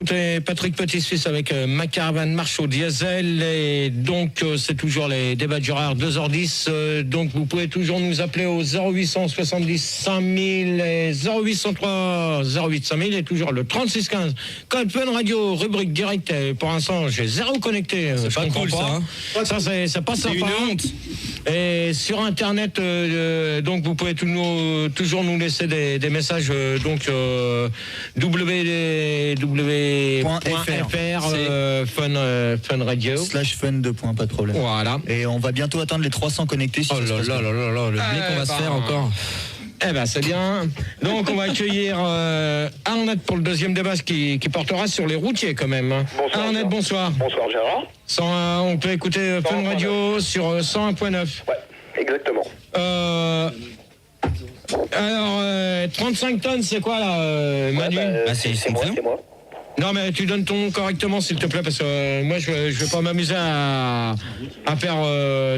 C'est Patrick Petit-Suisse avec ma caravane marche au diesel et donc c'est toujours les débats du rare 2h10 donc vous pouvez toujours nous appeler au 0870 5000 et 0803 08 5000 et toujours le 3615 code Fun Radio rubrique direct pour l'instant j'ai zéro connecté c'est pas cool pas. Ça c'est pas sympa. C'est une honte. Et sur internet donc vous pouvez toujours nous laisser des messages donc www.fr fun radio /fun 2. Pas de problème. Voilà. Et on va bientôt atteindre les 300 connectés. Oh là là là là là, le blé qu'on va se faire encore. Eh ben c'est bien. Donc on va accueillir Arnett pour le deuxième débat qui portera sur les routiers quand même. Bonsoir. Arnett, bonsoir. Bonsoir Gérard. On peut écouter Fun Radio sur 101.9. Ouais, exactement. Alors 35 tonnes c'est quoi là Manu? C'est moi. Non mais tu donnes ton nom correctement s'il te plaît parce que moi je vais pas m'amuser à faire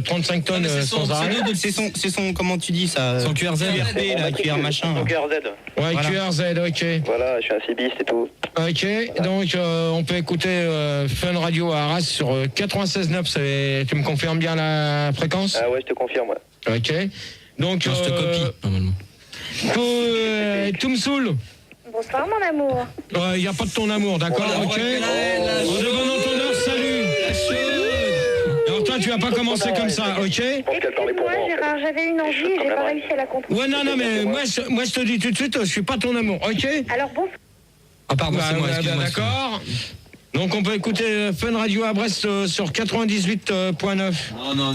35 tonnes sans arrêt. C'est son comment tu dis ça? Son QRZ, QRP, là, QR machin. Son QRZ. Ouais, voilà. QRZ, ok. Voilà, je suis un cibiste et tout. Ok, voilà. Donc on peut écouter Fun Radio à Arras sur 96.9, tu me confirmes bien la fréquence? Ah ouais, je te confirme, ouais. Ok. Donc je te copie, normalement. Toumsoul. Bonsoir mon amour. Il n'y a pas de ton amour, d'accord, ok. En de bon entendeur, salut. Alors toi, tu vas pas commencer comme ça, ok. Excuse-moi Gérard, j'avais une envie et j'ai pas réussi à la contrôler. Ouais, non, mais moi je te dis tout de suite, je suis pas ton amour, ok. Alors bon. Ah pardon, c'est moi, excuse-moi. D'accord. Donc on peut écouter Fun Radio à Brest sur 98.9. Non.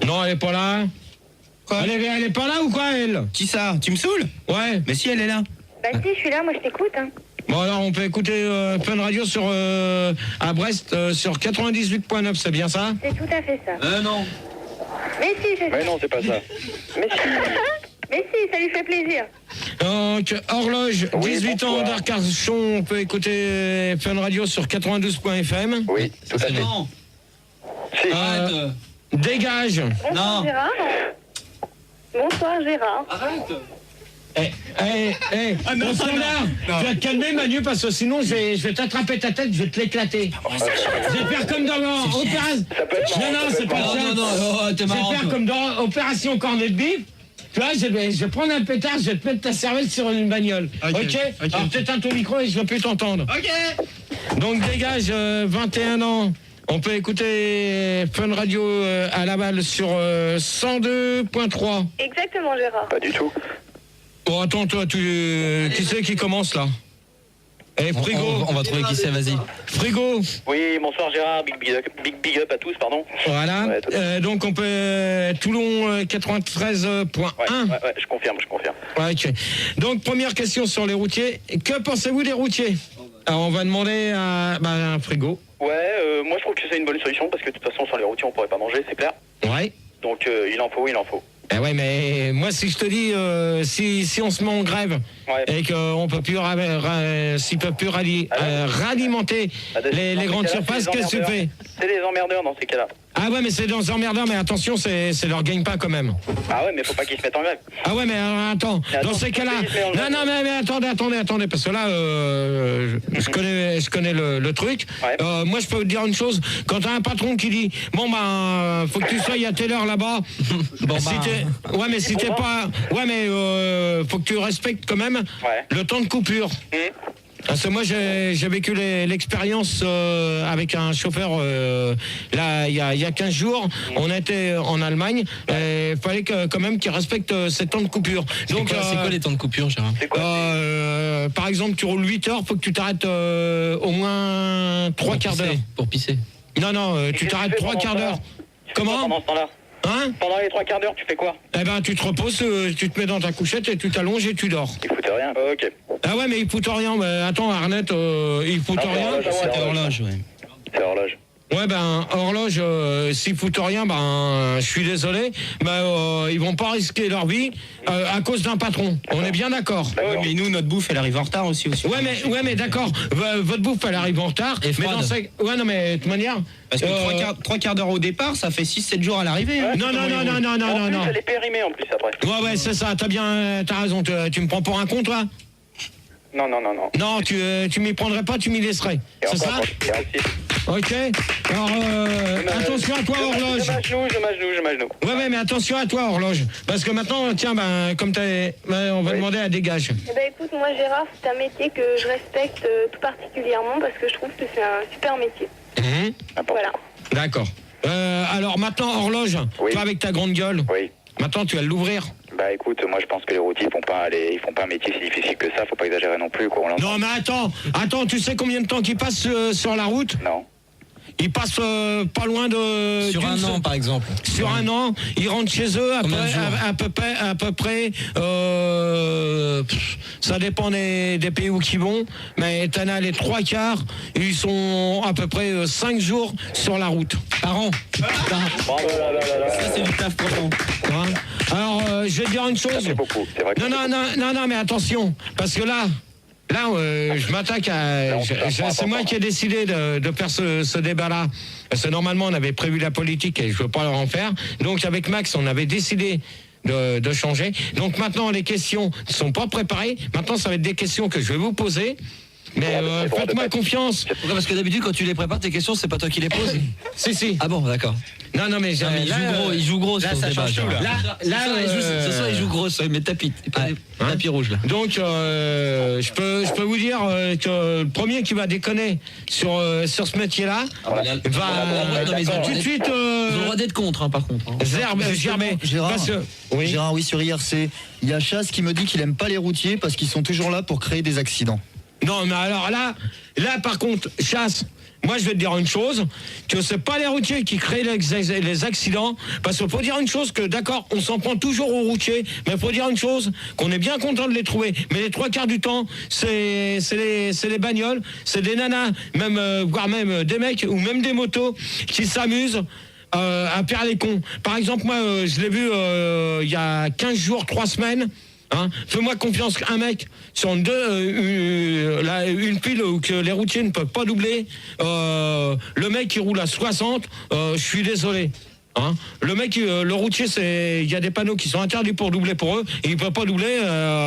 Non, elle est pas là. Quoi? Elle est pas là ou quoi, elle? Qui ça? Tu me saoules? Ouais. Mais si, elle est là. Bah si, je suis là, moi je t'écoute. Hein. Bon alors on peut écouter Fun Radio sur à Brest sur 98.9, c'est bien ça? C'est tout à fait ça. Non. Mais si, c'est ça. Mais non, c'est pas ça. Mais si. Mais si, ça lui fait plaisir. Donc horloge, oui, 18 ans d'Arcachon, on peut écouter Fun Radio sur 92.fm. Oui, tout à fait. Non. Si. Arrête. Dégage. Bonsoir Gérard. Bonsoir Gérard. Arrête. Mon standard, tu vas te calmer Manu parce que sinon je vais t'attraper ta tête, je vais te l'éclater. Je vais faire comme dans l'opération. Non, c'est pas ça. Non, t'es marrant. Je vais faire comme dans Opération Cornet de Bif. Tu vois, je vais prendre un pétard, je vais te mettre ta cervelle sur une bagnole. Ok. Alors t'éteins ton micro et je vais plus t'entendre. Ok. Donc dégage, 21 ans. On peut écouter Fun Radio à Laval sur 102.3. Exactement Gérard. Pas du tout. Bon, attends, toi, tu sais qui commence là? Frigo. On va trouver qui c'est, vas-y. Frigo. Oui, bonsoir Gérard, big up à tous, pardon. Voilà. Ouais, donc on peut Toulon 93.1. Ouais, je confirme. Ouais, ok. Donc première question sur les routiers. Que pensez-vous des routiers? Alors on va demander à Frigo. Ouais, moi je trouve que c'est une bonne solution parce que de toute façon sans les routiers on pourrait pas manger, c'est clair. Ouais. Donc il en faut. Eh ouais, mais moi si je te dis si on se met en grève et qu'on peut plus ralimenter les grandes surfaces, qu'est-ce que tu fais? C'est les emmerdeurs dans ces cas-là. Ah ouais, mais c'est des emmerdeurs, mais attention, c'est leur gagne-pain quand même. Ah ouais, mais faut pas qu'ils se mettent en grève. Ah ouais, mais attends, dans ces cas-là, non, mais attendez, parce que là, je connais le truc. Ouais. Moi, je peux te dire une chose, quand t'as un patron qui dit, bon faut que tu sois à telle heure là-bas. Faut que tu respectes quand même le temps de coupure. Parce que moi j'ai vécu l'expérience avec un chauffeur là il y a 15 jours, on était en Allemagne et il fallait quand même qu'il respecte ces temps de coupure. Donc c'est quoi les temps de coupure, Gérard? par exemple, tu roules 8 heures, faut que tu t'arrêtes au moins 3 quarts d'heure pour pisser. Non, tu t'arrêtes 3 quarts d'heure. Comment? Pendant ce temps-là. Hein? Pendant les 3 quarts d'heure, tu fais quoi? Eh ben, tu te reposes, tu te mets dans ta couchette et tu t'allonges et tu dors. Il foutait rien. Ok. Ah ouais, mais il fout rien. Mais attends, Arnett, il fout rien. C'est horloge, ouais. C'est horloge. Ouais, horloge, s'ils foutent rien, je suis désolé, ils vont pas risquer leur vie à cause d'un patron. On est bien d'accord. Ouais, mais nous, notre bouffe, elle arrive en retard aussi. Ouais, mais d'accord. Votre bouffe, elle arrive en retard. Et mais ouais, non, mais de toute manière. Parce que 3 quarts d'heure au départ, ça fait 6-7 jours à l'arrivée. Ouais, non. Elle est périmée en plus après. Ouais, c'est ça. T'as raison. Tu me prends pour un con, toi? Non, non, non, non. Non, tu m'y prendrais pas, tu m'y laisserais. Et C'est ça? encore, 46. Ok. Alors, attention à toi, horloge. Je m'agenouille. Ouais, mais attention à toi, horloge. Parce que maintenant, tiens, comme on va demander à dégage. Eh ben écoute, moi Gérard, c'est un métier que je respecte tout particulièrement parce que je trouve que c'est un super métier. Voilà. D'accord. Alors maintenant, horloge, Oui. toi avec ta grande gueule, Oui. maintenant tu vas l'ouvrir. Bah écoute, moi je pense que les routiers ils font pas un métier si difficile que ça, faut pas exagérer non plus, quoi. On l'entend. Non mais attends, tu sais combien de temps qu'ils passent sur la route? Non. Ils passent pas loin de... Sur un an, par exemple. Sur un an, ils rentrent chez eux Combien de jours à peu près ça dépend des pays où ils vont, mais t'en as les 3/4, ils sont à peu près 5 jours sur la route. Par an. Ça, c'est du taf profond. Hein? Alors, je vais te dire une chose. C'est beaucoup, c'est vrai que Non, mais attention, parce que là, je m'attaque à... C'est moi qui ai décidé de faire ce débat-là. Parce que normalement, on avait prévu la politique et je ne veux pas en faire. Donc, avec Max, on avait décidé de changer. Donc, maintenant, les questions ne sont pas préparées. Maintenant, ça va être des questions que je vais vous poser. Mais faites-moi confiance. Pourquoi? Parce que d'habitude, quand tu les prépares, tes questions, c'est pas toi qui les poses. Si. Ah bon, d'accord. Non, mais Il joue gros là, sur ce ça débat. change tout, là. Ce soir, il joue gros, mais tapis rouge, là. Donc, je peux vous dire que le premier qui va déconner sur ce métier-là va tout de suite... Ils ont le droit d'être contre, hein, par contre. Gerber. Gérard, oui, sur IRC, il y a Chasse qui me dit qu'il aime pas les routiers parce qu'ils sont toujours là pour créer des accidents. Non, mais alors là par contre, Chasse, moi je vais te dire une chose, que c'est pas les routiers qui créent les accidents, parce qu'il faut dire une chose, que d'accord, on s'en prend toujours aux routiers, mais il faut dire une chose, qu'on est bien content de les trouver, mais les 3/4 du temps, c'est les bagnoles, c'est des nanas, même voire même des mecs, ou même des motos, qui s'amusent à faire les cons. Par exemple, moi, je l'ai vu il y a 15 jours, 3 semaines. Hein, fais-moi confiance, un mec sur une pile où que les routiers ne peuvent pas doubler, le mec qui roule à 60, je suis désolé. Hein, le mec, le routier, il y a des panneaux qui sont interdits pour doubler pour eux, et il peut pas doubler.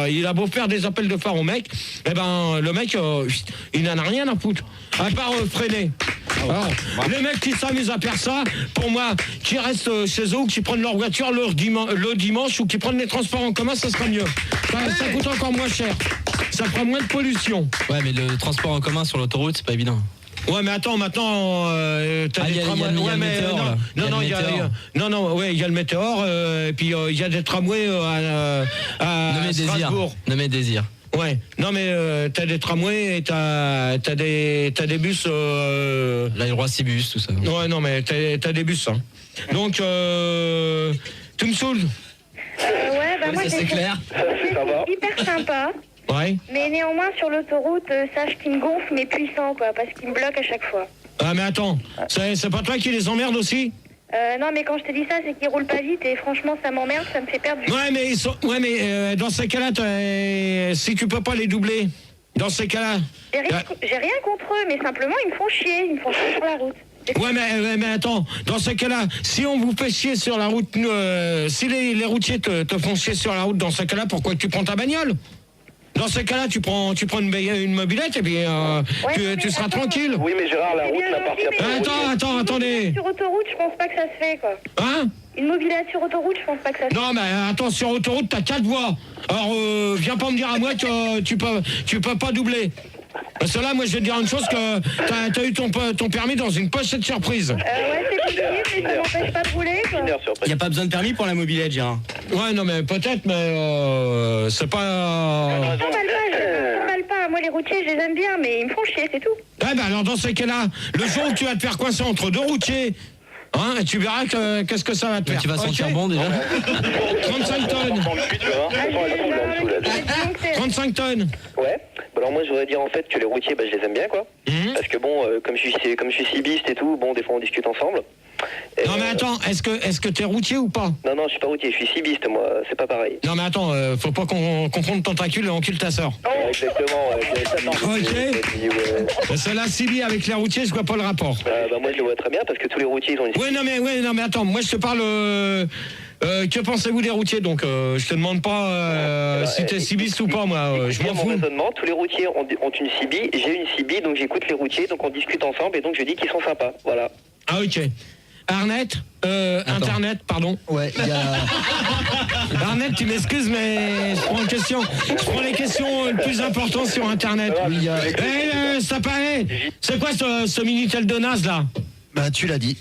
Il a beau faire des appels de phare au mec, eh ben le mec, il n'en a rien à foutre, à part freiner. Alors, les mecs qui s'amusent à faire ça, pour moi, qui restent chez eux ou qui prennent leur voiture le dimanche ou qui prennent les transports en commun, ça sera mieux. Ça coûte encore moins cher. Ça fera moins de pollution. Ouais, mais le transport en commun sur l'autoroute, c'est pas évident. Ouais, mais attends, maintenant, t'as des tramways. Il y a le météore, et puis il y a des tramways à Strasbourg. Nommé Désir. Ouais, non mais t'as des tramways et t'as des bus. Là, il y aura 6 bus, tout ça. Ouais, non mais t'as des bus. Hein. Donc, tu me saoules. Ouais, bah moi c'est clair. c'est hyper sympa. Ouais. Mais néanmoins, sur l'autoroute, sache qu'il me gonfle, mais puissant, quoi, parce qu'il me bloque à chaque fois. Ah mais attends, c'est pas toi qui les emmerde aussi? Non, mais quand je te dis ça, c'est qu'ils roulent pas vite et franchement, ça m'emmerde, ça me fait perdre du temps. Ouais, mais dans ces cas-là, si tu peux pas les doubler, dans ces cas-là... J'ai rien contre eux, mais simplement, ils me font chier sur la route. Ouais, mais attends, dans ce cas-là, si on vous fait chier sur la route, si les routiers te font chier sur la route, dans ce cas-là, pourquoi tu prends ta bagnole? Dans ce cas-là, tu prends une mobilette et puis tu seras tranquille. Oui, mais Gérard, la route n'appartient pas. Attendez. Sur autoroute, je pense pas que ça se fait, quoi. Hein? Une mobilette sur autoroute, je pense pas que ça se fait. Non, mais attends, sur autoroute, t'as 4 voies. Alors, viens pas me dire à moi que tu peux pas doubler. Parce que là, moi, je vais te dire une chose, que t'as eu ton permis dans une pochette surprise. Ouais, c'est possible, mais ça m'empêche pas de rouler, quoi. Il n'y a pas besoin de permis pour la mobilette, Gérard. Ouais, non, mais peut-être, mais c'est pas... Je m'emballe pas. Moi, les routiers, je les aime bien, mais ils me font chier, c'est tout. Ouais, ben alors, dans ces cas-là, le jour où tu vas te faire coincer entre deux routiers, hein, tu verras qu'est-ce que ça va te faire. Tu vas sentir bon, déjà. 35 tonnes. 35 tonnes. Ouais. Alors moi je voudrais dire en fait que les routiers, je les aime bien, quoi. Parce que bon, comme je suis cibiste et tout, bon, des fois on discute ensemble. Non mais attends, est-ce que t'es routier ou pas? Non, je suis pas routier, je suis cibiste, moi, c'est pas pareil. Non mais attends, faut pas qu'on confronte tentacule et encule ta sœur. Ouais, exactement, Ok. C'est la cibi avec les routiers, je vois pas le rapport. Moi je le vois très bien parce que tous les routiers ils ont une... Oui, non mais attends, moi je te parle Que pensez-vous des routiers? Donc, je te demande pas si t'es cibiste ou pas, moi. Je m'en fous. Mon raisonnement, tous les routiers ont une CB, j'ai une CB, donc j'écoute les routiers, donc on discute ensemble et donc je dis qu'ils sont sympas. Voilà. Ah, ok. Arnett, Internet, pardon. Ouais, il y a... Arnett, tu m'excuses, mais je prends les questions les plus importantes sur Internet. Oui, il y a... Ça paraît. C'est quoi ce Minitel de naze, là? Bah, tu l'as dit.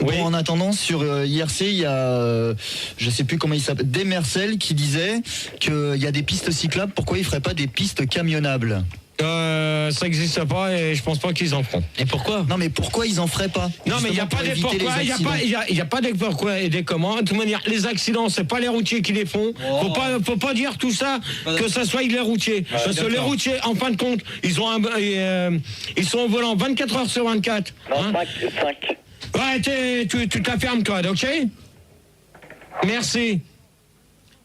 Oui. Bon, en attendant, sur IRC, il y a, je sais plus comment il s'appelle, Demercel qui disait qu'il y a des pistes cyclables. Pourquoi il ferait pas des pistes camionnables? Ça n'existe pas et je pense pas qu'ils en feront. Et pourquoi? Non, mais pourquoi ils en feraient pas? Non, mais il n'y a pas des pourquoi, il y a pas des pourquoi et des comment. De toute manière, les accidents, c'est pas les routiers qui les font. Faut pas dire tout ça que ça soit les routiers. Parce que les routiers, en fin de compte, ils sont au volant 24 heures sur 24. Non, hein. 5. Ouais, tu t'affirmes, toi, ok? Merci.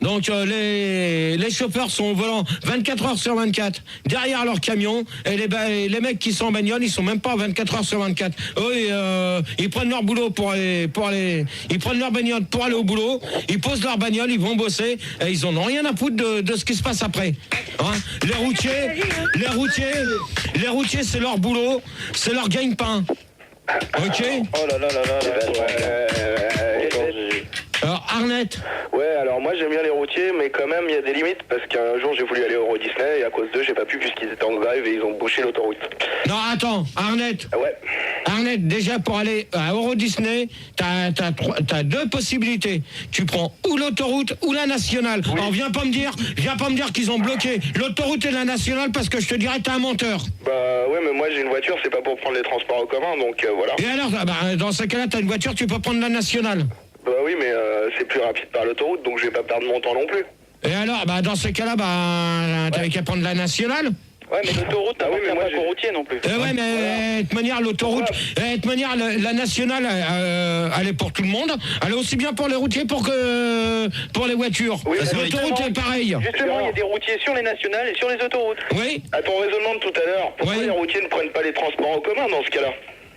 Donc les chauffeurs sont au volant 24 heures sur 24 derrière leur camion et les mecs qui sont en bagnole, ils sont même pas 24 heures sur 24. Eux, ils prennent leur boulot ils prennent leur bagnole pour aller au boulot, ils posent leur bagnole, ils vont bosser et ils en ont rien à foutre de ce qui se passe après. Hein? Les routiers, c'est leur boulot, c'est leur gagne-pain. Ok? Oh là là là là. Alors Arnett. Ouais, alors moi j'aime bien les routiers, mais quand même il y a des limites parce qu'un jour j'ai voulu aller au Euro Disney et à cause d'eux j'ai pas pu puisqu'ils étaient en grève et ils ont bouché l'autoroute. Non, attends, Arnett. Ouais. Arnett, déjà pour aller à Euro Disney, t'as deux possibilités. Tu prends ou l'autoroute ou la nationale. Oui. Alors viens pas me dire qu'ils ont bloqué l'autoroute et la nationale parce que je te dirais que t'es un menteur. Bah ouais, mais moi j'ai une voiture, c'est pas pour prendre les transports en commun, donc voilà. Et alors, dans ce cas-là, t'as une voiture, tu peux prendre la nationale. Bah oui, mais c'est plus rapide par l'autoroute, donc je vais pas perdre mon temps non plus. Et alors, dans ce cas-là, t'avais qu'à prendre la nationale. Ouais, mais l'autoroute, t'as pas qu'un routier non plus. Ouais, mais de toute manière, l'autoroute, de toute manière, la nationale, elle est pour tout le monde. Elle est aussi bien pour les routiers que pour les voitures. Oui, l'autoroute est pareil. Justement, il y a des routiers sur les nationales et sur les autoroutes. Oui. À ton raisonnement de tout à l'heure, pourquoi les routiers ne prennent pas les transports en commun dans ce cas-là?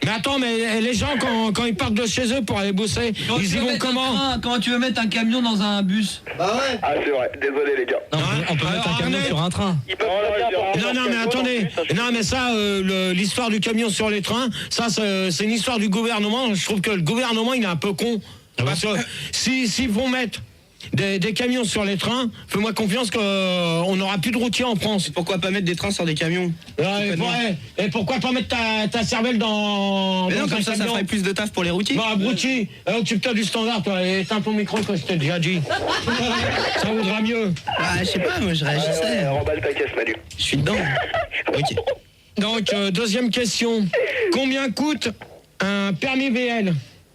Mais attends, mais les gens, quand ils partent de chez eux pour aller bosser, ils y vont comment? Comment tu veux mettre un camion dans un bus? Bah ouais. Ah, c'est vrai, désolé les gars. Non, on peut mettre un camion sur un train. Ils peuvent Non, mais attendez. Non, mais ça, l'histoire du camion sur les trains, ça, c'est une histoire du gouvernement. Je trouve que le gouvernement, il est un peu con. Parce que s'ils vont mettre des camions sur les trains, fais-moi confiance qu'on n'aura plus de routiers en France. Pourquoi pas mettre des trains sur des camions? Et pourquoi pas mettre ta cervelle dans... Mais non, comme ça ferait plus de taf pour les routiers. Bah, abruti, occupe-toi du standard, toi, et éteins ton micro, que je t'ai déjà dit. Ça vaudra mieux. Bah, je sais pas, moi je réagissais. Remballe ta caisse, Manu. Je suis dedans. Ok. Donc, deuxième question. Combien coûte un permis VL?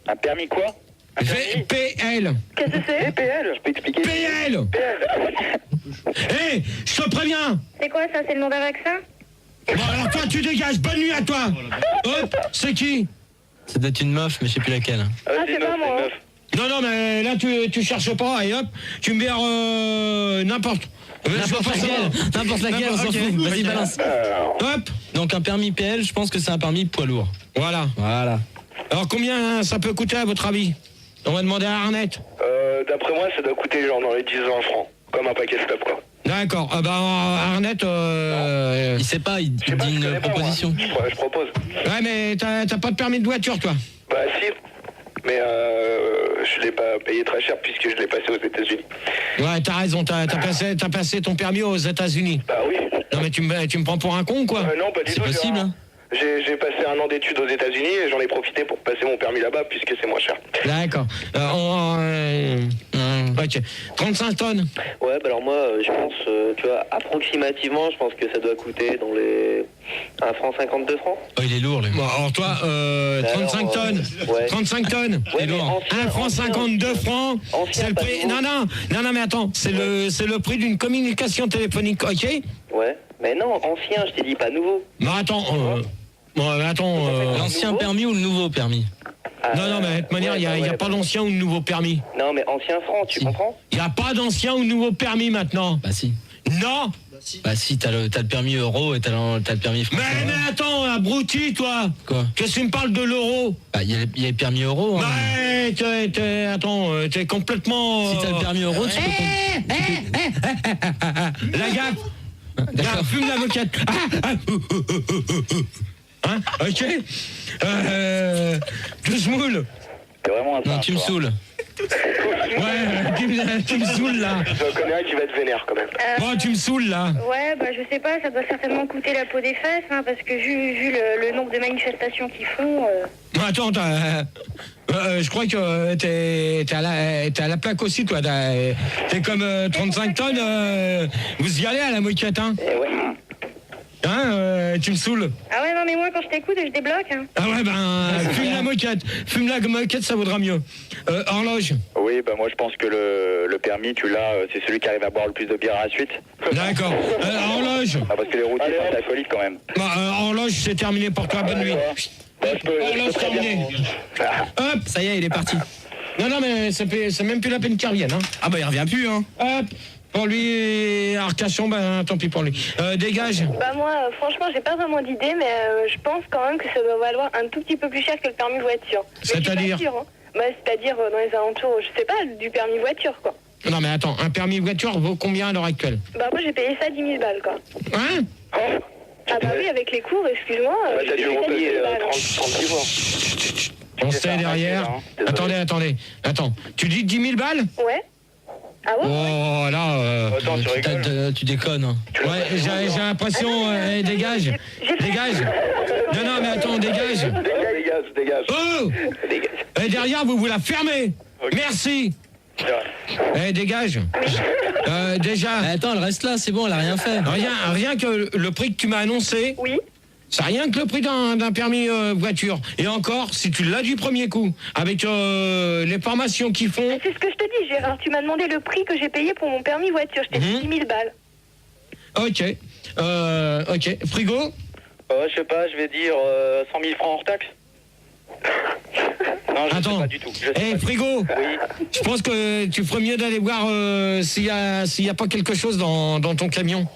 Un permis quoi? PL. Qu'est-ce que c'est? PL, je peux expliquer. PL. Hé, je te préviens. C'est quoi ça? C'est le nom d'un vaccin? Bon, alors toi, tu dégages. Bonne nuit à toi. Hop, c'est qui? Ça doit être une meuf, mais je sais plus laquelle. C'est pas moi. Non, mais là, tu cherches pas, et hop, tu me verres n'importe. N'importe laquelle, on s'en ok. fout. Vas-y, balance. Hop. Donc un permis PL, je pense que c'est un permis poids lourd. Voilà. Alors, combien ça peut coûter, à votre avis? On va demander à Arnett. D'après moi, ça doit coûter genre dans les 10-20 francs. Comme un paquet stop, quoi. D'accord. Arnett... Il sait pas, il dit une proposition. Je propose. Ouais, mais t'as pas de permis de voiture, toi? Bah si. Mais je l'ai pas payé très cher puisque je l'ai passé aux États-Unis. Ouais, t'as raison, t'as passé ton permis aux États-Unis. Bah oui. Non, mais tu me prends pour un con, quoi? Non, pas du tout. C'est possible, hein. J'ai passé un an d'études aux États-Unis et j'en ai profité pour passer mon permis là-bas puisque c'est moins cher. D'accord. Ok. 35 tonnes. Ouais, bah alors moi, je pense, tu vois, approximativement, je pense que ça doit coûter dans les 1 franc 52 francs. Oh, il est lourd, le Bon, alors toi, 35 alors, tonnes. ouais. 35 tonnes. Ouais, mais ancien, 1 franc 52 francs. Ancien, C'est le pas prix. nouveau. Non, mais attends. C'est le prix d'une communication téléphonique, ok? Ouais. Mais non, ancien, je t'ai dit pas nouveau. Non, attends. L'ancien permis ou le nouveau permis? Non, mais de toute manière, il n'y a pas d'ancien ou de nouveau permis. Non, mais ancien franc, tu comprends? Il n'y a pas d'ancien ou de nouveau permis maintenant. Bah si. Non. Bah si, t'as le permis euro et t'as le permis français. Mais attends, abruti, toi. Quoi? Qu'est-ce que tu me parles de l'euro? Bah, il y a le permis euro. Hein. Mais t'es complètement... Si t'as le permis euro, tu peux... La gaffe. Là, fume la moquette. Hein? Ok. Tu smoules. C'est vraiment un Non, tu me saoules. Ouais, tu me saoules là. J'en connais un qui va être vénère quand même. Bon, tu me saoules là. Ouais, bah je sais pas, ça doit certainement coûter la peau des fesses, hein, parce que vu le nombre de manifestations qu'ils font... Attends, je crois que t'es à la plaque aussi, toi. T'es comme 35 tonnes. Vous y allez à la moquette, hein? Ouais. Hein, tu me saoules. Ah ouais, non mais moi quand je t'écoute, je débloque. Hein. Ah ouais, fume la moquette. Fume la moquette, ça vaudra mieux. Horloge. Oui, bah moi je pense que le permis, tu l'as, c'est celui qui arrive à boire le plus de bière à la suite. D'accord. Horloge. Ah, parce que les routiers sont alcooliques quand même. Horloge, c'est terminé pour toi. Bonne nuit. Horloge terminée. Hop. Ça y est, il est parti. Non, mais c'est même plus la peine qu'il revienne. Hein. Ah bah il revient plus, hein. Hop. Pour lui, Arcachon, tant pis pour lui. Dégage. Bah moi, franchement, j'ai pas vraiment d'idée, mais je pense quand même que ça doit valoir un tout petit peu plus cher que le permis voiture. C'est-à-dire hein. Bah, c'est-à-dire dans les alentours, je sais pas, du permis voiture, quoi. Non, mais attends, un permis voiture vaut combien à l'heure actuelle? Bah moi, j'ai payé ça 10 000 balles, quoi. Hein? Ah bah oui, avec les cours, excuse-moi. T'as dû repayer 36 mois. On sait derrière. Attendez. Attends, tu dis 10 000 balles? Ouais. Ah ouais? Oh là. Attends, tu rigoles. Tu déconnes. Hein. Ouais, j'ai l'impression. Dégage. Dégage. Non, mais attends, dégage. Dégage. Oh! Et derrière, vous la fermez. Okay. Merci. Dégage. Déjà. Attends, elle reste là, c'est bon, elle a rien fait. Rien que le prix que tu m'as annoncé. Oui. C'est rien que le prix d'un permis voiture. Et encore, si tu l'as du premier coup, avec les formations qu'ils font... C'est ce que je te dis, Gérard. Tu m'as demandé le prix que j'ai payé pour mon permis voiture. Je t'ai dit 10 000 balles. Ok. Frigo? Je sais pas, je vais dire 100 000 francs hors taxe. Non, je sais pas du tout. Frigo, Oui. je pense que tu ferais mieux d'aller voir s'il y a pas quelque chose dans ton camion.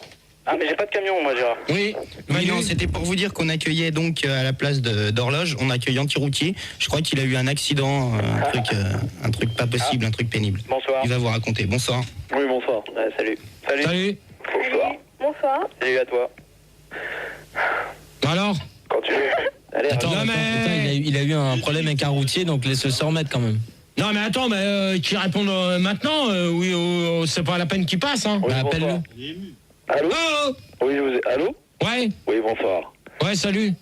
Ah, mais j'ai pas de camion, moi, Gérard. Oui. Oui, non, c'était pour vous dire qu'on accueillait donc à la place d'horloge, on accueille Anti-Routier. Je crois qu'il a eu un accident, un truc pas possible, un truc pénible. Bonsoir. Il va vous raconter. Bonsoir. Oui, bonsoir. Salut. Salut. Bonsoir. Bonsoir. Salut à toi. Alors? Quand tu veux. Allez, Attends, Non, mais- putain, il a eu un problème avec un routier, donc laisse-le se remettre quand même. Non, mais attends, qui répond maintenant? Oui, c'est pas la peine qu'il passe, hein. Oui, Bah, bonsoir. appelle-le. Allô? Oh! Oui, allô? Ouais. Oui, bonsoir. Ouais, salut.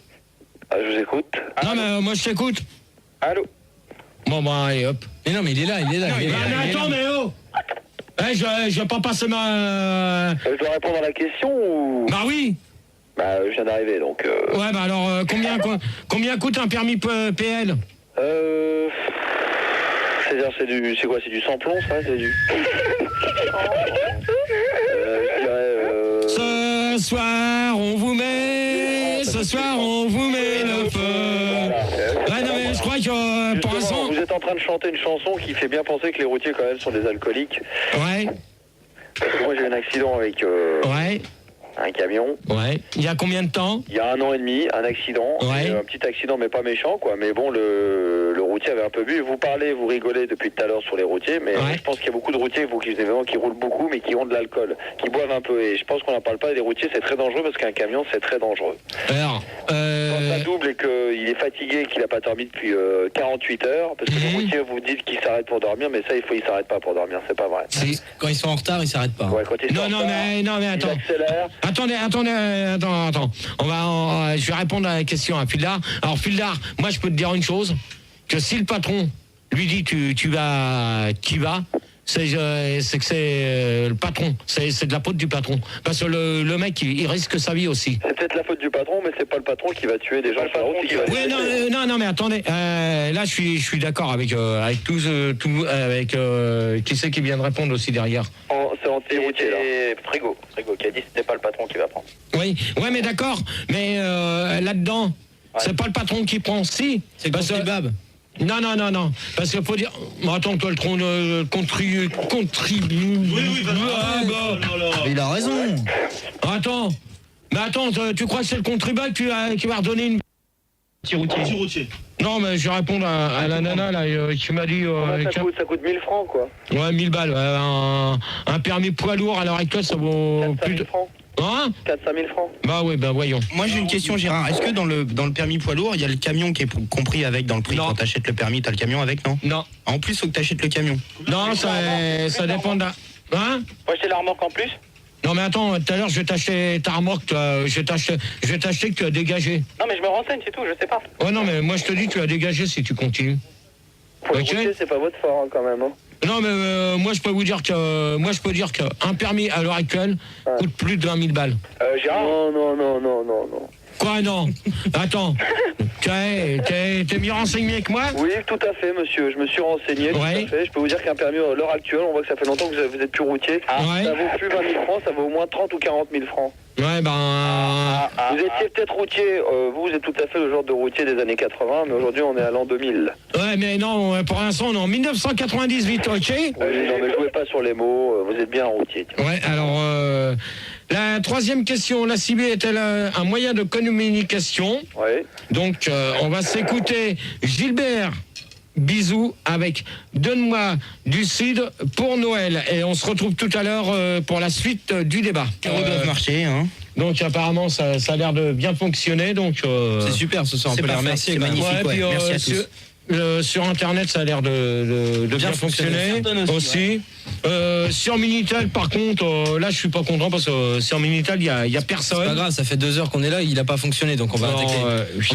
Ah, je vous écoute. Non, mais moi, je t'écoute. Allô? Bon, allez, hop. Mais non, mais il est là. Mais attends, mais oh! Je vais pas passer ma... Je dois répondre à la question ou... Bah oui. Bah, je viens d'arriver, donc... Ouais, bah alors, combien coûte un permis PL? C'est quoi? C'est du sans-plomb, ça? C'est du... je dirais... Ce soir, on vous met le feu. Ouais, non, mais je crois que pour Justement, l'instant... vous êtes en train de chanter une chanson qui fait bien penser que les routiers, quand même, sont des alcooliques. Ouais, Parce que moi, j'ai eu un accident avec ouais, un camion. ouais. Il y a combien de temps? Il y a 1 an et demi, un accident. Ouais. Un petit accident, mais pas méchant, quoi. Mais bon, le routier avait un peu bu. Vous parlez, vous rigolez depuis tout à l'heure sur les routiers, mais Ouais. je pense qu'il y a beaucoup de routiers qui roulent beaucoup, mais qui ont de l'alcool, qui boivent un peu. Et je pense qu'on n'en parle pas. Et les routiers, c'est très dangereux parce qu'un camion, c'est très dangereux. Alors, Quand ça double et qu'il est fatigué et qu'il n'a pas dormi depuis 48 heures, parce que les routiers vous dites qu'il s'arrête pour dormir, mais ça, il s'arrête pas pour dormir, c'est pas vrai. Quand ils sont en retard, ils s'arrêtent pas. Ouais, quand il non, mais il attends. accélère. Attends. Je vais répondre à la question à Fildar. Alors, Fildar, moi, je peux te dire une chose, que si le patron lui dit tu vas, c'est que c'est le patron. C'est de la faute du patron. Parce que le mec, il risque sa vie aussi. C'est peut-être la faute du patron, mais c'est pas le patron qui va tuer des gens sur la route. Oui, non, mais attendez. Là, je suis d'accord avec qui c'est qui vient de répondre aussi derrière. C'est anti-routier, là. Frigo qui a dit que c'était pas le patron qui va prendre. Oui, ouais, mais d'accord. Mais là-dedans, c'est pas le patron qui prend. Si, C'est le parce que- contribuable. Non. Parce qu'il faut dire. Attends, toi, le tronc contribue. Il a raison. Attends. Mais attends, tu crois que c'est le contribuable qui va redonner une. Anti-routier. Non, mais je vais répondre à la nana là, qui m'a dit. Ça coûte 1000 francs, quoi. Ouais, 1000 balles. Un permis poids lourd à l'heure actuelle, ça vaut 4 plus 000 de. francs. Hein? 4-5 000 francs. Bah oui, bah voyons. Moi j'ai une question, Gérard. Est-ce que dans le permis poids lourd, il y a le camion qui est compris avec dans le prix? Non. Quand t'achètes le permis, t'as le camion avec, non? Non. En plus, faut que t'achètes le camion. Non, ça dépend de. Hein? Moi, j'ai la remorque en plus. Non mais attends, tout à l'heure je vais t'acheter ta remorque, je vais t'acheter que tu as dégagé. Non, mais je me renseigne, c'est tout, je sais pas. Ouais non mais moi je te dis tu as dégagé si tu continues. Pour le Ok. routier, c'est pas votre fort, hein, quand même. Hein. Non mais moi je peux dire qu'un permis à l'heure actuelle coûte plus de 20 000 balles. Gérard. Non. Quoi non? Attends, t'es mieux renseigné que moi? Oui, tout à fait, monsieur. Je me suis renseigné, tout Ouais. à fait. Je peux vous dire qu'un permis à l'heure actuelle, on voit que ça fait longtemps que vous êtes plus routier. Ouais. Ça vaut plus 20 000 francs, ça vaut au moins 30 ou 40 000 francs. Ouais ben... Vous étiez peut-être routier, vous êtes tout à fait le genre de routier des années 80, mais aujourd'hui on est à l'an 2000. Ouais mais non, pour l'instant on est en 1998, ok? Oui, non mais jouez pas sur les mots, vous êtes bien un routier. Tiens. Ouais, alors la troisième question, la CB est-elle un moyen de communication? Ouais. Donc on va s'écouter Gilbert Bisous avec Donne-moi du Sud pour Noël. Et on se retrouve tout à l'heure pour la suite du débat. Les roues doivent marcher, hein. Donc apparemment ça a l'air de bien fonctionner. Donc C'est super ce soir, on peut les remercier. C'est magnifique, puis, merci à tous. sur Internet, ça a l'air de bien fonctionner aussi. Sur Minitel, par contre, là, je suis pas content parce que sur Minitel, il y a C'est pas personne. grave, ça fait 2 heures qu'on est là, il a pas fonctionné, donc on va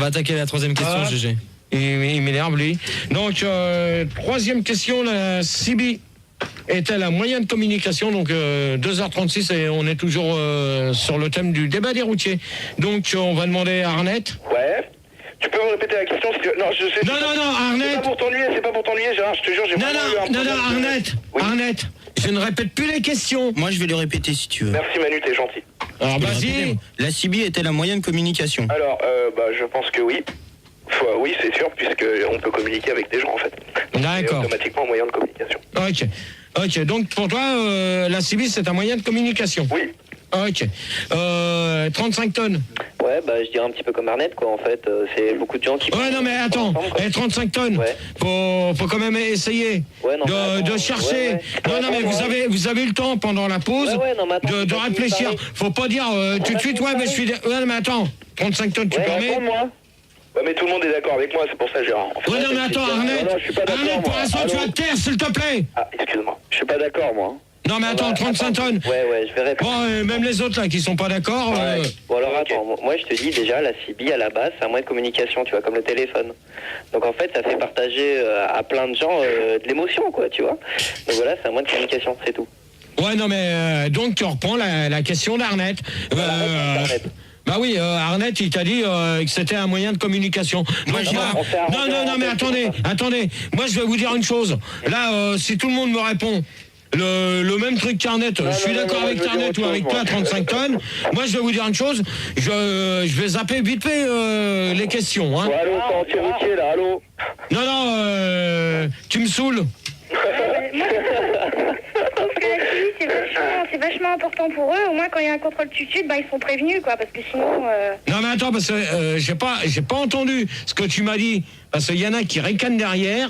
attaquer la troisième question, GG. Il m'énerve, lui. Donc, troisième question, la CB est-elle un moyen de communication? Donc, 2h36 et on est toujours sur le thème du débat des routiers. Donc, on va demander à Arnett. Ouais. Tu peux me répéter la question parce que... Non, je sais. Non, Arnett. C'est pas pour t'ennuyer, Gérard, je te jure, j'ai vraiment eu un problème de- Arnett. Oui. Arnett, je ne répète plus les questions. Moi, je vais le répéter si tu veux. Merci Manu, t'es gentil. Alors, Je vais le vas-y. répéter. La CB est-elle un moyen de communication? Alors, je pense que oui. Oui, c'est sûr, puisqu'on peut communiquer avec des gens, en fait. C'est D'accord. automatiquement un moyen de communication. Ok, donc pour toi, la CB, c'est un moyen de communication. Oui. Ok. 35 tonnes. Ouais, je dirais un petit peu comme Arnett, quoi, en fait. C'est beaucoup de gens qui... Ouais, non, mais attends. ensemble, quoi. 35 tonnes. Ouais. Faut quand même essayer Ouais, non, mais de attends, chercher. ouais. Non, mais vous avez eu le temps pendant la pause Ouais, non, mais attends, de faut pas réfléchir. nous parler. Faut pas dire tout de suite, ouais, mais je suis... Ouais, mais attends. 35 tonnes, tu Ouais, permets? Réponds-moi. Ouais, mais tout le monde est d'accord avec moi, c'est pour ça, Gérard. En fait, Ouais, non, mais attends, Arnett. Non, je suis pas d'accord, Arnett, pour moi. l'instant, tu Allô vas te taire, s'il te plaît. Ah, excuse-moi. Je suis pas d'accord, moi. Non, mais attends, 35 tonnes. Ouais, je vais répondre. Bon, même les autres, là, qui sont pas d'accord... Bon alors Ok. attends, moi je te dis déjà la CB à la base c'est un moyen de communication, tu vois, comme le téléphone. Donc en fait ça fait partager à plein de gens de l'émotion quoi, tu vois. Donc voilà, c'est un moyen de communication, c'est tout. Ouais, non, mais donc tu reprends la question d'Arnett. Arnett. Bah oui, Arnett, il t'a dit que c'était un moyen de communication. Moi, Donc, Gérard, on fait un non, mais attendez. Moi, je vais vous dire une chose. Là, si tout le monde me répond le même truc qu'Arnett, je suis non, d'accord non, avec je veux dire Arnett autre ou avec chose, toi, moi. 35 tonnes. Moi, je vais vous dire une chose. Je vais zapper vite fait les questions. Hein. Ouais, allô, c'est anti-routier, là, allô. Non, tu me saoules. Parce que la CB, c'est vachement important pour eux. Au moins, quand il y a un contrôle du sud, ils sont prévenus, quoi. Parce que sinon... Non mais attends, parce que j'ai pas entendu ce que tu m'as dit, parce qu'il y en a qui ricanent derrière.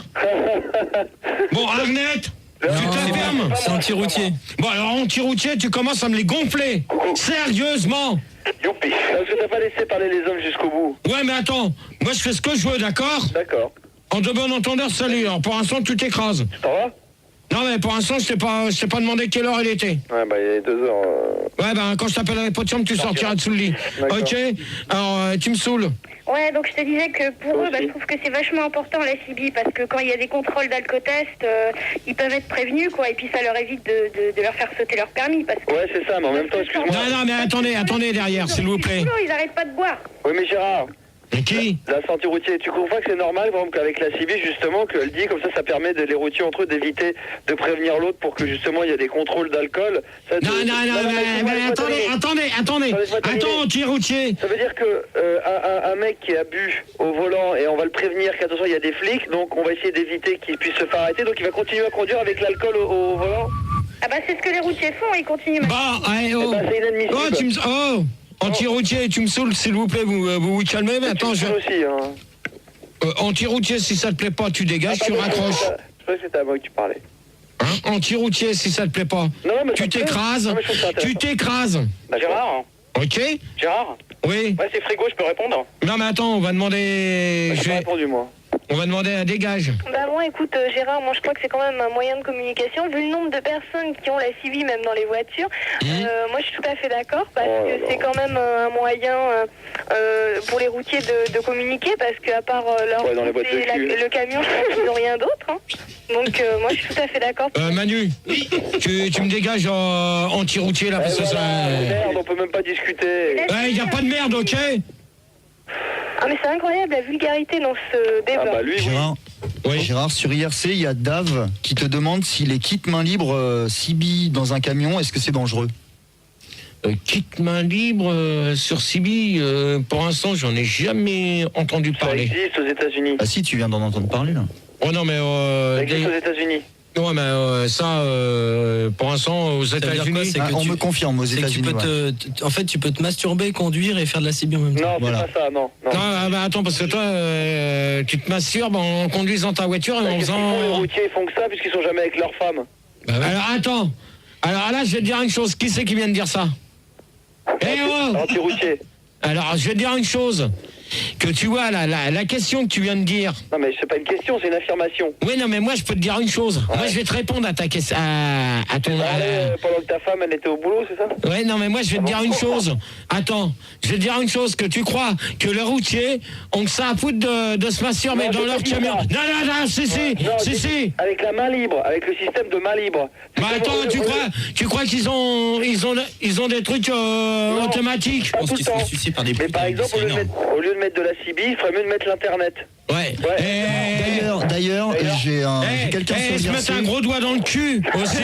Bon, Arnett, tu te la fermes. C'est anti-routier. Bon, alors anti-routier, tu commences à me les gonfler. Sérieusement. Youpi. Parce que t'as pas laissé parler les hommes jusqu'au bout. Ouais, mais attends, moi je fais ce que je veux, d'accord? D'accord. En de bon entendeur, salut. Alors pour l'instant, tu t'écrases. Ça va? Non mais pour l'instant, je t'ai pas demandé quelle heure il était. Ouais, il est 2 heures. Ouais, quand je t'appellerai pas de chambre, tu sortiras de sous le lit. D'accord. Ok? Alors, tu me saoules. Ouais, donc je te disais que pour eux, je trouve que c'est vachement important la CB parce que quand il y a des contrôles d'alcotest, ils peuvent être prévenus, quoi, et puis ça leur évite de leur faire sauter leur permis. Parce que Ouais, c'est ça, mais en même temps, excuse-moi. Non, mais attendez derrière, s'il vous plaît. Ils arrêtent pas de boire. Oui, mais Gérard, Qui? La santé routier. Tu comprends que c'est normal, par exemple, qu'avec la CIVI, justement, qu'elle dit comme ça permet les routiers entre eux d'éviter de prévenir l'autre pour que justement il y a des contrôles d'alcool. Non, attendez. Attends, anti-routier. Ça veut dire que un mec qui a bu au volant et on va le prévenir qu'attention il y a des flics, donc on va essayer d'éviter qu'il puisse se faire arrêter, donc il va continuer à conduire avec l'alcool au volant. Ah bah c'est ce que les routiers font, ils continuent. C'est inadmissible. Anti-routier, tu me saoules, s'il vous plaît, vous calmez, mais attends, aussi, hein. Anti-routier, si ça te plaît pas, tu dégages, tu raccroches. Je crois que c'était à moi que tu parlais. Hein? Anti-routier, si ça te plaît pas, tu t'écrases, Gérard. Ok? Gérard. Oui. Ouais, c'est Frigo, je peux répondre. Non, mais attends, on va demander... J'ai répondu, moi. On va demander un dégage. Bah bon, écoute, Gérard, moi je crois que c'est quand même un moyen de communication. Vu le nombre de personnes qui ont la CIVI, même dans les voitures, moi je suis tout à fait d'accord parce que c'est quand même un moyen pour les routiers de communiquer parce qu'à part le camion, je pense qu'ils n'ont rien d'autre. Hein. Donc moi je suis tout à fait d'accord. Manu, tu me dégages anti-routier là parce que ça... Merde, on peut même pas discuter. Il n'y a pas de merde, ok? Ah mais c'est incroyable la vulgarité dans ce débat. Ah bah lui, Gérard, Gérard, sur IRC, il y a Dave qui te demande si les kits main libre CB dans un camion, est-ce que c'est dangereux? Kit main libre sur CB, pour l'instant, j'en ai jamais entendu parler. Ça existe aux États-Unis. Ah si, tu viens d'en entendre parler là. Oh non, mais... ça existe aux États-Unis. Ouais, mais ça, pour l'instant, aux États-Unis... On me confirme, aux États-Unis. En fait, tu peux te masturber, conduire et faire de la CB en même temps. Non, voilà. C'est pas ça, non. Non, bah attends, parce que toi, tu te masturbes en conduisant ta voiture et en faisant... Les routiers ils font que ça puisqu'ils sont jamais avec leur femme. Bah, alors, attends. Alors là, je vais te dire une chose. Qui c'est qui vient de dire ça? Anti-routier. Alors, je vais te dire une chose. Que tu vois, la question que tu viens de dire... Non, mais c'est pas une question, c'est une affirmation. Oui, non, mais moi, je peux te dire une chose. Ouais. Moi, je vais te répondre à ta question... à ton... pendant que ta femme, elle était au boulot, c'est ça? Ouais, non, mais moi, je vais te dire une chose. Attends, je vais te dire une chose. Que tu crois que les routiers ont que ça à foutre de se masturber dans leur camion. Non, si. Avec la main libre, avec le système de main libre. Bah attends, tu crois qu'ils ont des trucs automatiques? Je pense qu'ils sont suicidés par des mais par exemple, au lieu de mettre de la CB, il ferait mieux de mettre l'internet. Ouais. D'ailleurs, j'ai quelqu'un sur se mettre un gros doigt dans le cul aussi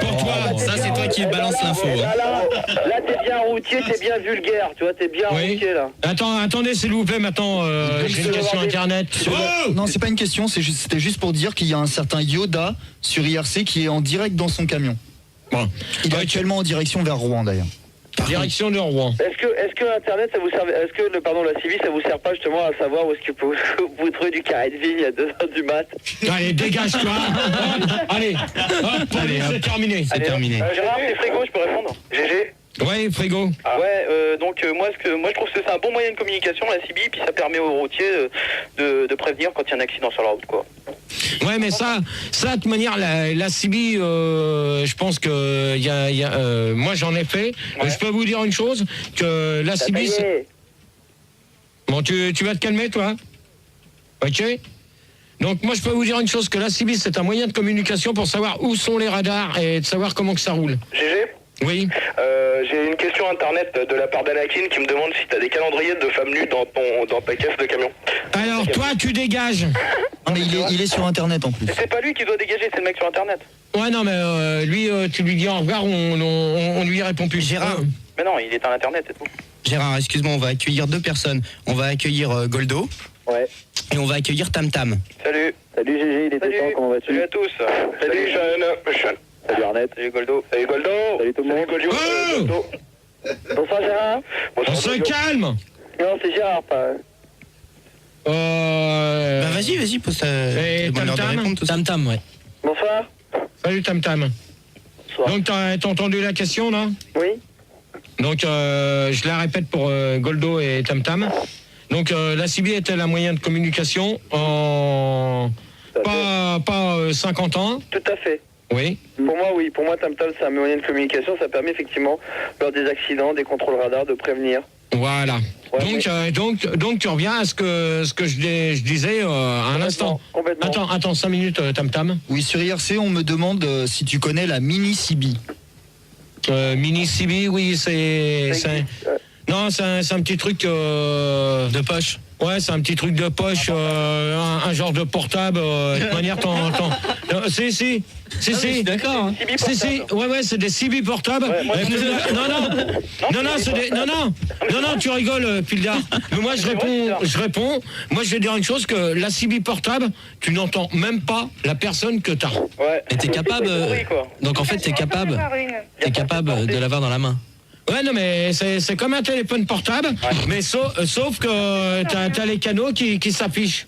pour toi. Ça, c'est toi qui balance l'info. Là, t'es bien routier, t'es bien vulgaire, tu vois, t'es bien routier là. Attendez, s'il vous plaît, maintenant, j'ai une question internet. Non, c'est pas une question, c'était juste pour dire qu'il y a un certain Yoda sur IRC qui est en direct dans son camion. Bon. Il est actuellement en direction vers Rouen d'ailleurs. Direction de Rouen. Est-ce que Internet, ça vous sert, est-ce que la CIVI, ça vous sert pas justement à savoir où est-ce que vous trouvez du carré de vigne à 2h du mat? Allez, dégage-toi. Allez, c'est terminé. C'est terminé. Gérard, c'est Frigo, je peux répondre. GG. Ouais, Frigo. Donc moi je trouve que c'est un bon moyen de communication, la CIVI, puis ça permet aux routiers de prévenir quand il y a un accident sur la route, quoi. Ouais, mais ça de toute manière, la CIVI, je pense que moi j'en ai fait. Ouais. Je peux vous dire une chose, que la CIVI... Bon, tu vas te calmer, toi? Ok? Donc moi je peux vous dire une chose, que la CIVI c'est un moyen de communication pour savoir où sont les radars et de savoir comment que ça roule. GG. Oui. J'ai une question internet de la part d'Anakin qui me demande si tu as des calendriers de femmes nues dans ta caisse de camion. Alors toi tu dégages. Non mais il est sur internet en plus. C'est pas lui qui doit dégager, c'est le mec sur internet. Ouais non mais lui tu lui dis au revoir, on lui répond plus. Gérard. Mais non, il est à internet et tout. Gérard, excuse-moi, on va accueillir deux personnes. On va accueillir Goldo. Ouais. Et on va accueillir Tam Tam. Salut. Salut GG, il était temps, comment vas-tu? Salut à tous. Salut Sean. Salut Arnett. Salut Goldo. Salut Goldo. Salut tout le monde. Goldo. Bonsoir Gérard. On se calme. Non, c'est Gérard, pas... Bah vas-y, pose ta... Tam, ouais. Bonsoir. Salut Tam Tam. Bonsoir. Donc t'as entendu la question là? Oui. Donc je la répète pour Goldo et Tam Tam. Donc la CIVI est-elle un moyen de communication en pas 50 ans? Tout à fait. Oui. Pour moi, oui. Pour moi, TamTam, c'est un moyen de communication. Ça permet effectivement, lors des accidents, des contrôles radars, de prévenir. Voilà. Ouais, donc tu reviens à ce que je disais à l'instant. Complètement. Attends 5 minutes, Tam Tam. Oui, sur IRC, on me demande si tu connais la mini CB. Mini CB, oui, c'est Non, c'est un petit truc de poche. Ouais, c'est un petit truc de poche, un genre de portable. De toute manière, si. D'accord. Hein. Si. Ouais, c'est des CB portables. Ouais, moi, Non, tu rigoles, Pildar. Mais moi, je réponds. Moi, je vais dire une chose, que la CB portable, tu n'entends même pas la personne que t'as. Ouais. Et t'es capable. Donc en fait, t'es capable de l'avoir dans la main. Ouais, non, mais c'est comme un téléphone portable, mais sauf que t'as les canaux qui s'affichent.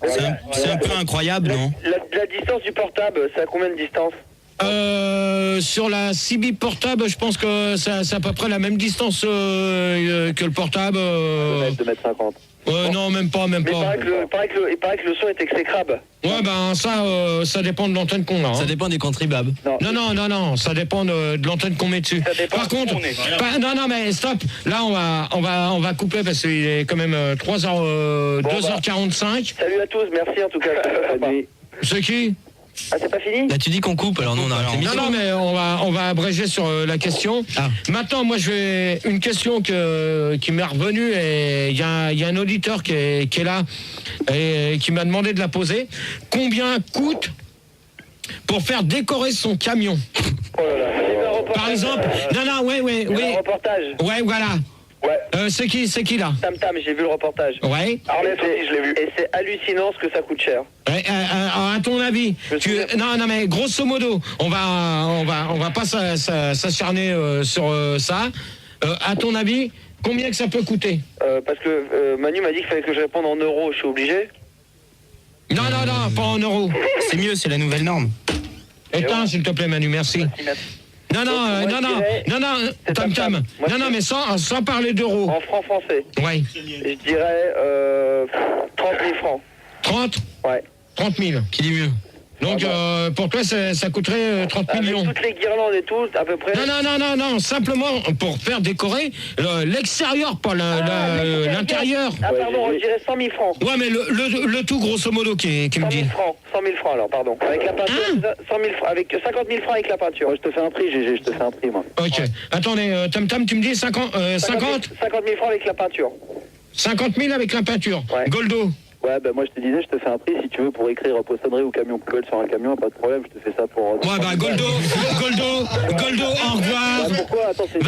C'est un peu incroyable, non? La distance du portable, c'est à combien de distance? Sur la CB portable, je pense que c'est à peu près la même distance que le portable. 2m50. Non, même pas. Mais il paraît que le son est exécrable. Ouais, ben ça dépend de l'antenne qu'on a. Ça dépend des contribuables. Non, ça dépend de l'antenne qu'on met dessus. Par contre, non, mais stop. Là, on va couper parce qu'il est quand même 2h45. Salut à tous, merci en tout cas. C'est qui? Ah, c'est pas fini? Là, tu dis qu'on coupe, alors nous on arrête l'émission. Non, mais on va abréger sur la question. Maintenant, moi, une question qui m'est revenue, et il y a un auditeur qui est là et qui m'a demandé de la poser. Combien coûte pour faire décorer son camion? Oh là là. Par exemple, oui. Un reportage. Ouais, voilà. Ouais. C'est qui là? Tam, j'ai vu le reportage. Ouais. Arlette aussi, je l'ai vu. Et c'est hallucinant ce que ça coûte cher. Ouais, à ton avis, non, mais grosso modo, on va pas s'acharner sur ça. À ton avis, combien que ça peut coûter? Parce que Manu m'a dit qu'il fallait que je réponde en euros. Je suis obligé? Non, pas en euros. C'est mieux, c'est la nouvelle norme. Éteins, s'il te plaît, Manu, merci. Non, Tam. Non, mais sans parler d'euros. En francs français. Ouais. Je dirais 30 000 francs. 30? Ouais. 30 000. Qui dit mieux? Donc, pour toi, ça coûterait 30 millions. Avec toutes les guirlandes et tout, à peu près. Non, simplement pour faire décorer l'extérieur, pas l'intérieur. Ah, pardon, je dirais 100 000 francs. Ouais, mais le tout, grosso modo, qui me dit. 100 000 francs, alors, pardon. Avec la peinture, 100 000 francs, avec 50 000 francs avec la peinture. Je te fais un prix, GG, je te fais un prix, moi. Ok. Attendez, Tam, tu me dis 50 50 000 francs avec la peinture. 50 000 avec la peinture. Ouais. Goldo. Ouais, moi je te disais, je te fais un prix si tu veux pour écrire poissonnerie ou camion colle sur un camion, pas de problème, je te fais ça pour. Ouais, Goldo, au revoir. Pourquoi? Attends, c'est.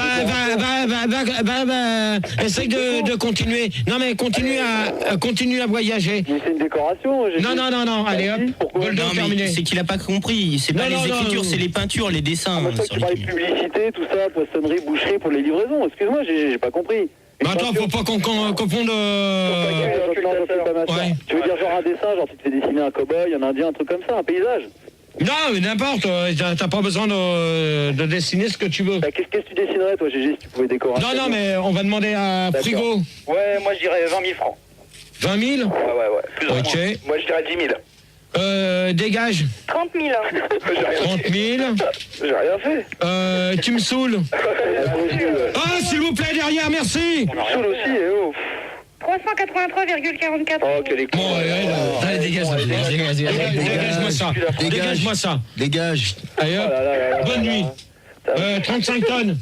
Essaye de continuer. Non, mais continue à voyager. Mais c'est une décoration. Non, allez hop. Goldo, terminé. C'est qu'il a pas compris. C'est pas les écritures, c'est les peintures, les dessins. Moi, tu parlais de publicité, tout ça, poissonnerie, boucherie pour les livraisons. Excuse-moi, j'ai pas compris. Attends, faut pas qu'on confonde. Ouais. Tu veux dire genre un dessin, genre tu te fais dessiner un cow-boy, un indien, un truc comme ça, un paysage? Non, mais n'importe, t'as pas besoin de dessiner ce que tu veux. Qu'est-ce que tu dessinerais toi, GG, si tu pouvais décorer? Non, mais on va demander à Frigo. Ouais, moi je dirais 20 000 francs. 20 000? Ouais. Plus ou moins. Moi je dirais 10 000. Dégage. 30 000. 30 000. J'ai rien fait. Tu me saoules. S'il vous plaît, derrière, merci. Tu me saoules aussi, 383,44. Oh, quel est con. Allez, Dégage-moi ça. Dégage. Allez, hop. Bonne nuit. 35 tonnes.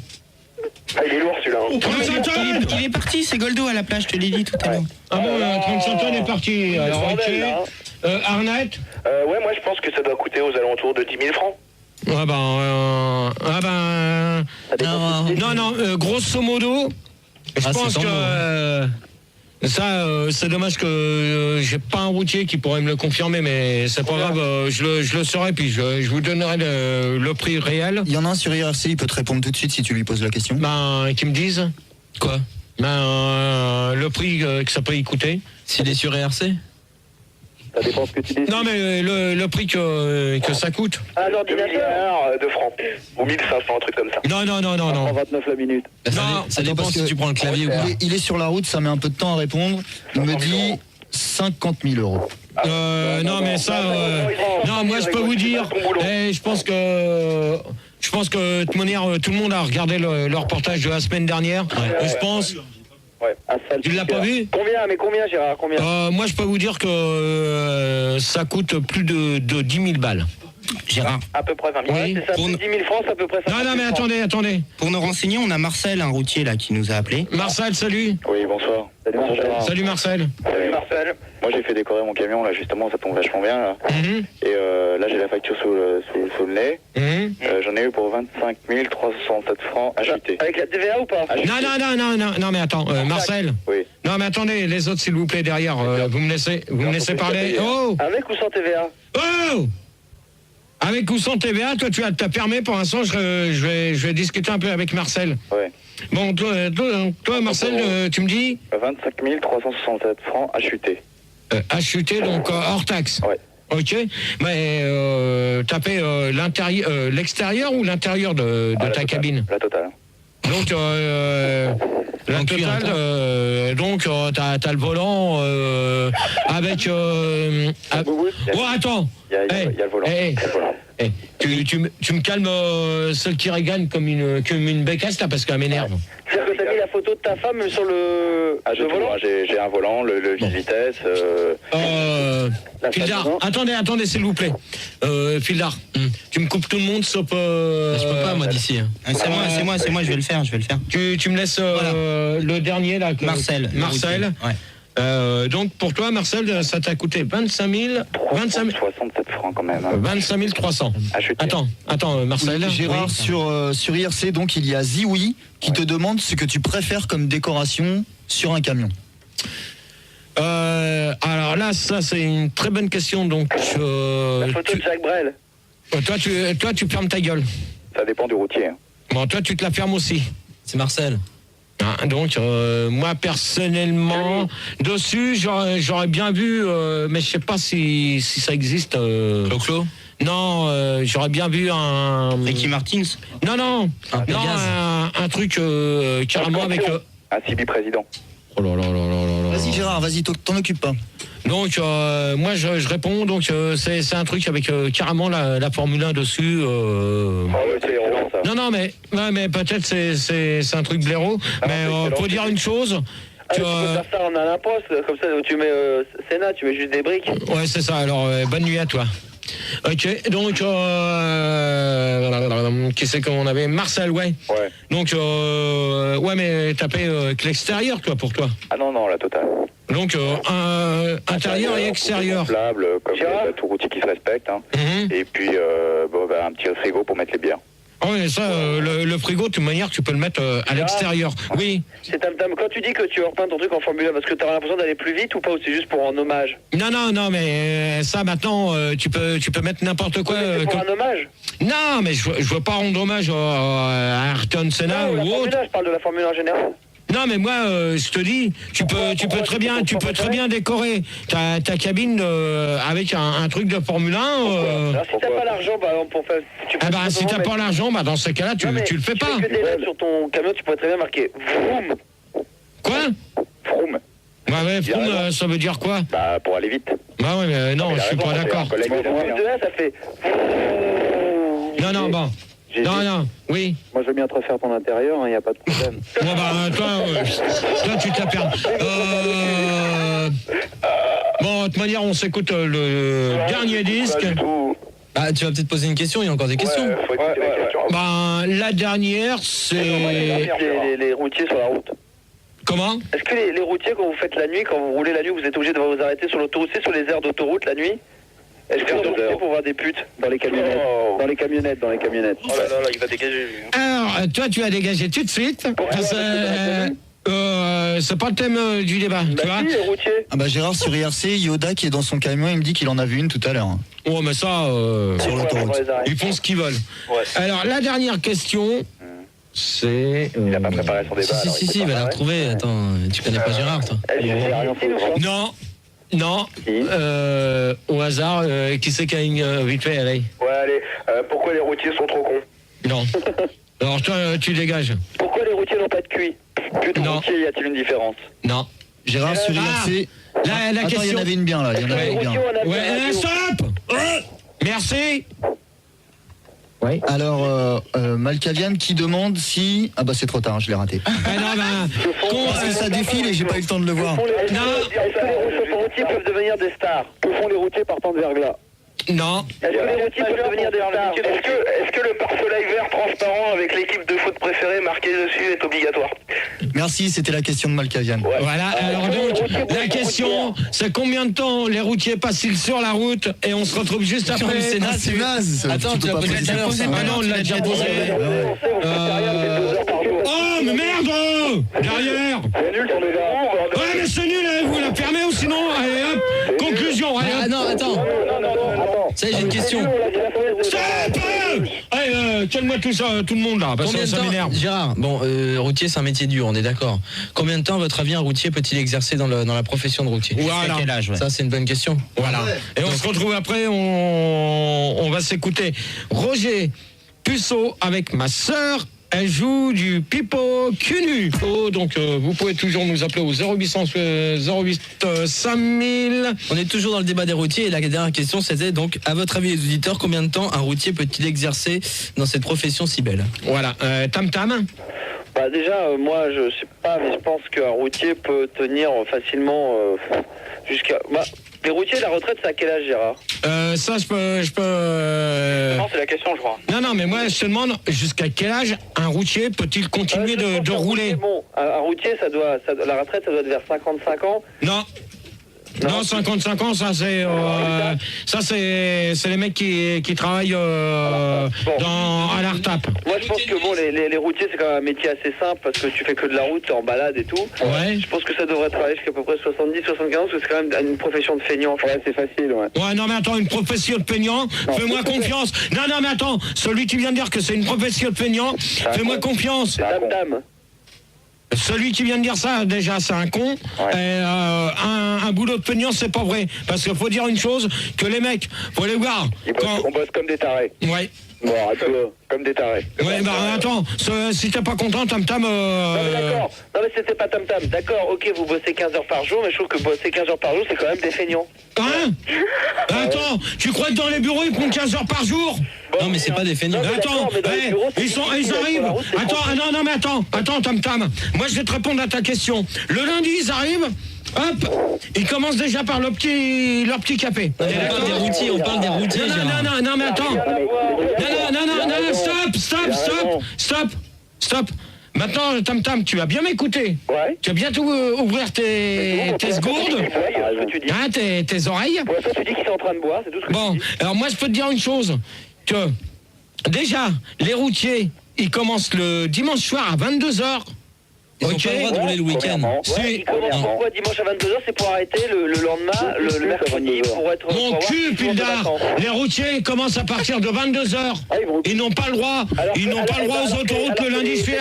Ah, il est lourd celui-là. 35 tonnes. Il est parti, c'est Goldo à la plage, je te l'ai dit tout à l'heure. Ah bon, 35 tonnes est parti. Alors, ok. Arnett. Ouais, moi je pense que ça doit coûter aux alentours de 10 000 francs. Non, grosso modo, je pense que c'est dommage que j'ai pas un routier qui pourrait me le confirmer, mais c'est pas grave, je le saurai, puis je vous donnerai le prix réel. Il y en a un sur IRC, il peut te répondre tout de suite si tu lui poses la question. Qui me disent quoi? Le prix que ça peut y coûter. S'il est sur ERC? Ça dépend ce que tu décides. Non, mais le prix que ça coûte. Un ordinateur de francs. Ou 1500, un truc comme ça. Non. 29 la minute. Ça dépend si tu prends le clavier ou pas. Il est sur la route, ça met un peu de temps à répondre. Il me dit 50 000 euros. Non, mais ça... non, moi, je peux vous dire... je pense que de toute manière, tout le monde a regardé le reportage de la semaine dernière. Je pense... Ouais. Tu l'as pas vu? Combien, Gérard? Combien? Moi, je peux vous dire que ça coûte plus de 10 000 balles. Gérard. À peu près 20 000. Oui. C'est ça, Pour 10 000 francs, c'est à peu près ça. Non, non, mais attendez. Pour nous renseigner, on a Marcel, un routier là, qui nous a appelé. Marcel, salut. Oui, bonsoir. Salut, Marcel. Salut Marcel. Salut Marcel. Moi, j'ai fait décorer mon camion, là, justement, ça tombe vachement bien, là. Mhm. Et là, j'ai la facture sous le nez. Mhm. J'en ai eu pour 25 367 francs achetés. Avec la TVA ou pas? Non, mais attends, Marcel. Oui. Non, mais attendez, les autres, s'il vous plaît, derrière, vous me laissez parler. Oh! Avec ou sans TVA? Oh! Avec ou sans TVA, toi, tu as ta permis, pour l'instant, je vais discuter un peu avec Marcel. Ouais. Bon, toi Marcel, tu me dis 25 367 francs achetés. acheté, donc hors taxe. Ouais. Ok, mais taper l'extérieur ou l'intérieur de Ah, ta cabine? La totale. Donc, la totale, donc t'as le volant avec... Oh, attends. Il y a le volant. Eh, Il y a le volant. eh, tu me calmes celle qui régane comme une bécasse, là, parce qu'elle m'énerve. C'est-à-dire que t'as mis la photo de ta femme sur le volant? J'ai un volant, le vis-vitesse. Fildar, attendez, s'il vous plaît. Fildar, tu me coupes tout le monde, sauf... Je peux pas, moi, d'ici. C'est moi, je vais le faire. Tu me laisses le dernier, là. Marcel. Ouais. Donc, pour toi, Marcel, ça t'a coûté 25 67 francs quand même. 25 300. Acheté. Attends, Marcel. Oui, Gérard, Oui. sur IRC, donc il y a Zioui qui te demande ce que tu préfères comme décoration sur un camion. Alors là, ça, c'est une très bonne question. Donc, La photo de Jacques Brel. toi, tu fermes ta gueule. Ça dépend du routier. Bon, toi, tu te la fermes aussi. C'est Marcel. Donc, moi, personnellement, dessus, j'aurais bien vu, mais je sais pas si ça existe. Clo-Clo. Non, j'aurais bien vu un... Ricky Martins. Non, Pégase. un truc carrément avec... Un CB président. Oh là là là là là là. Vas-y Gérard, vas-y, t'en occupe pas. Donc, moi, je réponds, donc c'est un truc avec carrément la Formule 1 dessus. C'est excellent, ça. Non, mais peut-être c'est un truc blaireau, mais faut dire une chose... Tu peux faire ça en un poste, comme ça, tu mets Sénat, tu mets juste des briques. Ouais, c'est ça, alors bonne nuit à toi. Ok, donc, qui c'est qu'on avait? Marcel, ouais. Ouais. Donc, ouais, mais t'as payé que l'extérieur, toi, pour toi. Ah non, la totale. Donc, intérieur et extérieur. Gonflable, comme tout routier qui se respecte. Hein. Mhm. Et puis, un petit frigo pour mettre les bières. Ah oui, ça, le frigo, de toute manière, tu peux le mettre à l'extérieur. Oui. C'est quand tu dis que tu repeins ton truc en Formule 1, parce que tu as l'impression d'aller plus vite ou pas, ou c'est juste pour un hommage? Non, mais ça, maintenant, tu peux mettre n'importe quoi. C'est pour un hommage? Non, mais je veux pas rendre hommage à Ayrton Senna Non, la ou Formule autre. 1, je parle de la Formule 1 en général. Non, mais moi, je te dis, tu peux très bien décorer ta cabine avec un truc de Formule 1. Alors, si t'as pas l'argent, bah, pour faire... Si t'as pas l'argent, bah, dans ce cas-là, tu le fais pas. Tu fais que des lettres sur ton camion, tu pourrais très bien marquer vroom. Quoi? Vroom. Ouais, vroom, ça veut dire quoi? Bah, pour aller vite. Bah ouais, mais non, je suis pas d'accord. De là, ça fait... Non, bon. Non, oui. Moi, je veux bien te refaire ton intérieur, il n'y a pas de problème. Bon, bah, toi, tu te la perds. Bon, de toute manière, on s'écoute le dernier disque. Ah, tu vas peut-être poser une question, il y a encore des questions. Faut écouter les questions. Ben, la dernière, c'est... Les routiers sur la route. Comment? Est-ce que les routiers, quand vous faites la nuit, quand vous roulez la nuit, vous êtes obligé de vous arrêter sur l'autoroute, sur les aires d'autoroute la nuit? Est-ce que vous roulez pour voir des putes dans les camionnettes? Dans les camionnettes. Oh là là, il va dégager. Alors, toi, tu as dégagé tout de suite. C'est pas le thème du débat, tu vois. Si, les routiers. Ah bah Gérard, sur IRC, Yoda qui est dans son camion, il me dit qu'il en a vu une tout à l'heure. Oh, mais ça, Sur l'autoroute. ils font ce qu'ils veulent. Ouais. Alors, la dernière question, c'est... Il n'a pas préparé son débat. alors Si, peut il va pas la parler. retrouver. Attends, tu connais pas Gérard, toi? Non, au hasard, qui c'est qui a une vite fait, allez. Ouais, allez. Pourquoi les routiers sont trop cons? Non. Alors, toi, tu dégages. Pourquoi les routiers n'ont pas de QI? Plutôt Non. routier, y a-t-il une différence? Non. Gérard, sur IRC... La Attends, il y question... en avait une bien là, il y en avait une bien. Ouais, stop. Merci. Oui. Alors, Malkavian qui demande si... Ah bah c'est trop tard, je l'ai raté. Parce que ça défile et j'ai pas eu le temps de le voir. Est-ce que les routiers peuvent devenir des stars? Que font les routiers partant de Verglas? Non. Est-ce que les routiers peuvent devenir des stars? Est-ce que le pare-soleil vert transparent avec l'équipe de foot préférée marquée dessus est obligatoire? Merci, c'était la question de Malkavian. Ouais. Voilà, alors donc, la question, c'est combien de temps les routiers passent-ils sur la route et on se retrouve juste après. C'est naze, C'est naze. Attends, Tu tu peux l'as pas posé poser tout à l'heure, ça. Ah non, on l'a déjà posé. Oh, mais merde! Derrière! C'est nul ton débat. Ouais, mais c'est nul, hein, vous la fermez ou sinon, allez hop, conclusion, allez Ah hop. non, attends. Attends. Ça y est, j'ai une question. Stop! Allez, calme-moi tout le monde là, parce Combien que de ça temps, m'énerve. Gérard, bon, routier c'est un métier dur, on est d'accord. Combien de temps, à votre avis, un routier peut-il exercer dans la profession de routier? Voilà. À quel âge, ouais. Ça, c'est une bonne question. Voilà. Et on se retrouve après, on va s'écouter Roger Puceau avec ma sœur. Elle joue du pipeau cul. Oh, donc vous pouvez toujours nous appeler au 0800 08 5000. On est toujours dans le débat des routiers et la dernière question c'était donc, à votre avis les auditeurs, combien de temps un routier peut-il exercer dans cette profession si belle? Voilà, Tam Tam. Bah déjà, moi je sais pas, mais je pense qu'un routier peut tenir facilement jusqu'à... Bah, les routiers, la retraite, c'est à quel âge, Gérard? Ça, je peux. Non, c'est la question, je crois. Non, mais moi, je te demande jusqu'à quel âge un routier peut-il continuer Je pense de qu'un rouler? routier, bon, un routier, la retraite, ça doit être vers 55 ans. Non. Non, 55 ans, ça c'est les mecs qui travaillent à l'ARTAP. Moi, je pense que bon, les routiers, c'est quand même un métier assez simple parce que tu fais que de la route, t'es en balade et tout. Ouais. Je pense que ça devrait travailler jusqu'à peu près 70, 75 parce que c'est quand même une profession de feignant. Ouais, c'est facile, ouais. Ouais, non, mais attends, une profession de peignant, fais-moi confiance. Non, mais attends, celui qui vient de dire que c'est une profession de peignant, fais-moi confiance. C'est dame. Celui qui vient de dire ça, déjà, c'est un con. Ouais. Et, un boulot de peignant, c'est pas vrai. Parce qu'il faut dire une chose, que les mecs, faut les voir. On bosse comme des tarés. Ouais. Bon, arrête-toi, comme des tarés. Ouais, bah attends, si t'es pas content, Tam Tam. Non, mais d'accord. Non, mais c'était pas Tam Tam. D'accord, ok, vous bossez 15 heures par jour, mais je trouve que bosser 15 heures par jour, c'est quand même des feignants. Hein? Attends, tu crois que dans les bureaux, ils prennent 15 heures par jour? Non mais c'est pas des feignants. Non, mais Attends, d'accord, mais dans les bureaux, c'est ils difficile, arrivent. sur la route, c'est Attends, tranquille. non, mais attends, Tam Tam. Moi, je vais te répondre à ta question. Le lundi, ils arrivent. Hop, ils commencent déjà par leur petit café. On parle des routiers, Gérard. Non, mais attends. Non, stop. Maintenant, Tam Tam, tu vas bien m'écouter. Ouais. Tu vas bien ouvrir tes gourdes, Ouais, ce que tu dis. hein, tes oreilles. Pour l'instant, tu dis qu'ils sont en train de boire, c'est tout ce que Bon, tu dis. alors moi, je peux te dire une chose. Que déjà, les routiers, ils commencent le dimanche soir à 22h. Ils ont pas le droit de rouler le week-end. Ouais, ils commencent pourquoi dimanche à 22h, c'est pour arrêter le lendemain, le mercredi, pour être... Mon pour cul, avoir 6 jours de Pildar. vacances. Les routiers commencent à partir de 22h. Ils n'ont pas le droit. Ils n'ont pas le droit aux autoroutes le lundi. Je fais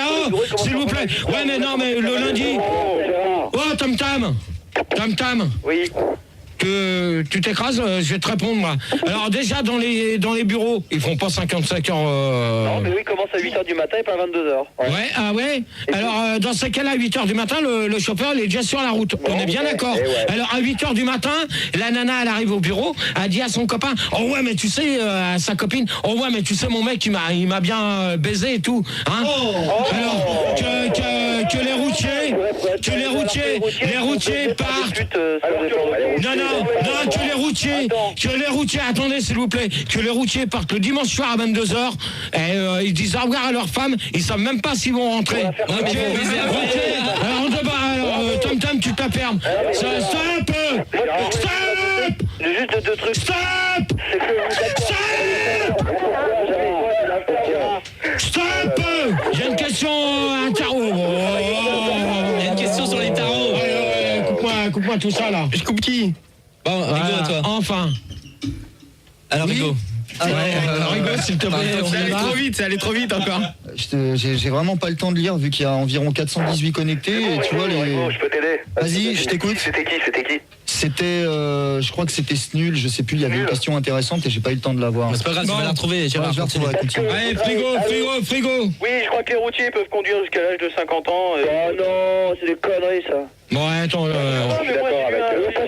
s'il vous plaît. Ouais, mais non, mais le lundi. Oh, Tam Tam. Oui. Que tu t'écrases, je vais te répondre, moi. Alors, déjà, dans les bureaux, ils font pas 55 heures. Non, mais oui, il commence à 8h du matin et pas à 22h. Ouais, ah ouais. Alors, dans ce cas-là, à 8h du matin, le chauffeur, il est déjà sur la route. On est bien d'accord. Alors, à 8h du matin, la nana, elle arrive au bureau, elle dit à son copain, oh ouais, mais tu sais, à sa copine, oh ouais, mais tu sais, mon mec, il m'a bien baisé et tout. Hein. Alors, que les routiers partent. Non, que les routiers, attendez s'il vous plaît, que les routiers partent le dimanche soir à 22h et ils disent au revoir à leur femme, ils savent même pas s'ils vont rentrer. Ok, alors on te bat, alors Tam Tam, tu t'apermes. Stop. J'ai juste deux trucs. Stop. J'ai une question un tarot. Il y a une question sur les tarots. Coupe-moi tout ça là. Je coupe qui? Bon, Rigo, toi. Enfin. Alors, Rigo. Rigo, s'il te plaît. C'est allé trop vite encore. J'ai vraiment pas le temps de lire vu qu'il y a environ 418 connectés et tu vois les... Je peux t'aider. Vas-y, je t'écoute. C'était qui C'était, je crois que c'était nul, je sais plus, il y avait une question intéressante et j'ai pas eu le temps de la voir. C'est pas grave, tu vas la retrouver, Gérard. Je la retrouverai, continue. Allez, frigo. Oui, je crois que les routiers peuvent conduire jusqu'à l'âge de 50 ans. Oh non, c'est des conneries ça. Bon, attends. Non, mais moi,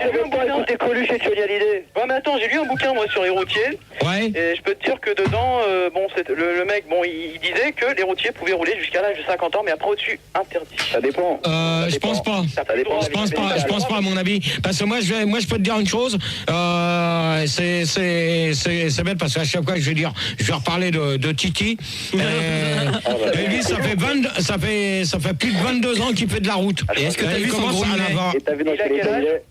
j'ai lu un bouquin. Écoutez Coluche et Johnny Hallyday. Ouais, mais attends, j'ai lu un bouquin, moi, sur les routiers. Ouais. Et je peux te dire que dedans, le mec, il disait que les routiers pouvaient rouler jusqu'à l'âge de 50 ans, mais après au-dessus, interdit. Ça dépend. Je pense pas. Ça dépend. Je pense pas à mon avis. Parce que moi je peux te dire une chose. c'est bête parce qu'à chaque fois je vais reparler de Titi. Et lui, ça fait plus de 22 ans qu'il fait de la route. Et est-ce que t'as vu son gros mulet? Et t'as vu dans quel état il est?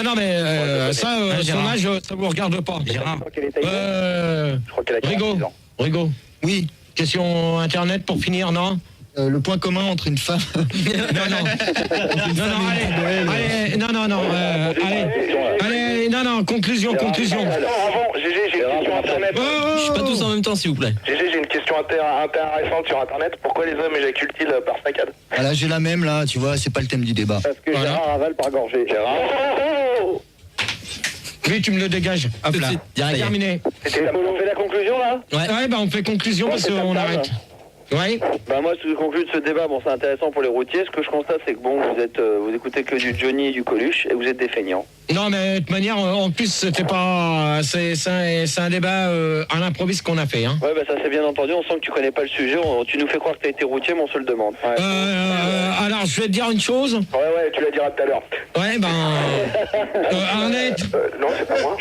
Non, mais son âge, ça vous regarde pas. Gérard. Dans quel état il est? Je crois qu'elle a 46 ans. Rigaud. Oui. Question internet pour finir, non? Le point commun entre une femme. Non, conclusion. Avant, GG, j'ai une question internet. Je suis pas tous en même temps, s'il vous plaît. GG, j'ai une question intéressante sur internet. Pourquoi les hommes éjaculent-ils par saccade? Voilà, j'ai la même là, tu vois, c'est pas le thème du débat. Parce que Gérard avale par gorgée. Gérard. Oui, tu me le dégages. Hop là. Terminé. On fait la conclusion là? Ouais, on fait conclusion parce qu'on arrête. Ouais. Bah moi, ce que je conclue de ce débat, bon, c'est intéressant pour les routiers. Ce que je constate, c'est que bon, vous écoutez que du Johnny et du Coluche, et vous êtes des feignants. Non, mais de toute manière, en plus, c'était pas. C'est un débat à l'improviste qu'on a fait. Hein. Ouais, bah ça c'est bien entendu. On sent que tu connais pas le sujet. Tu nous fais croire que t'as été routier, mais on se le demande. Ouais. Alors, je vais te dire une chose. Ouais, tu la diras tout à l'heure. Ouais, Arnett. Non, c'est pas moi.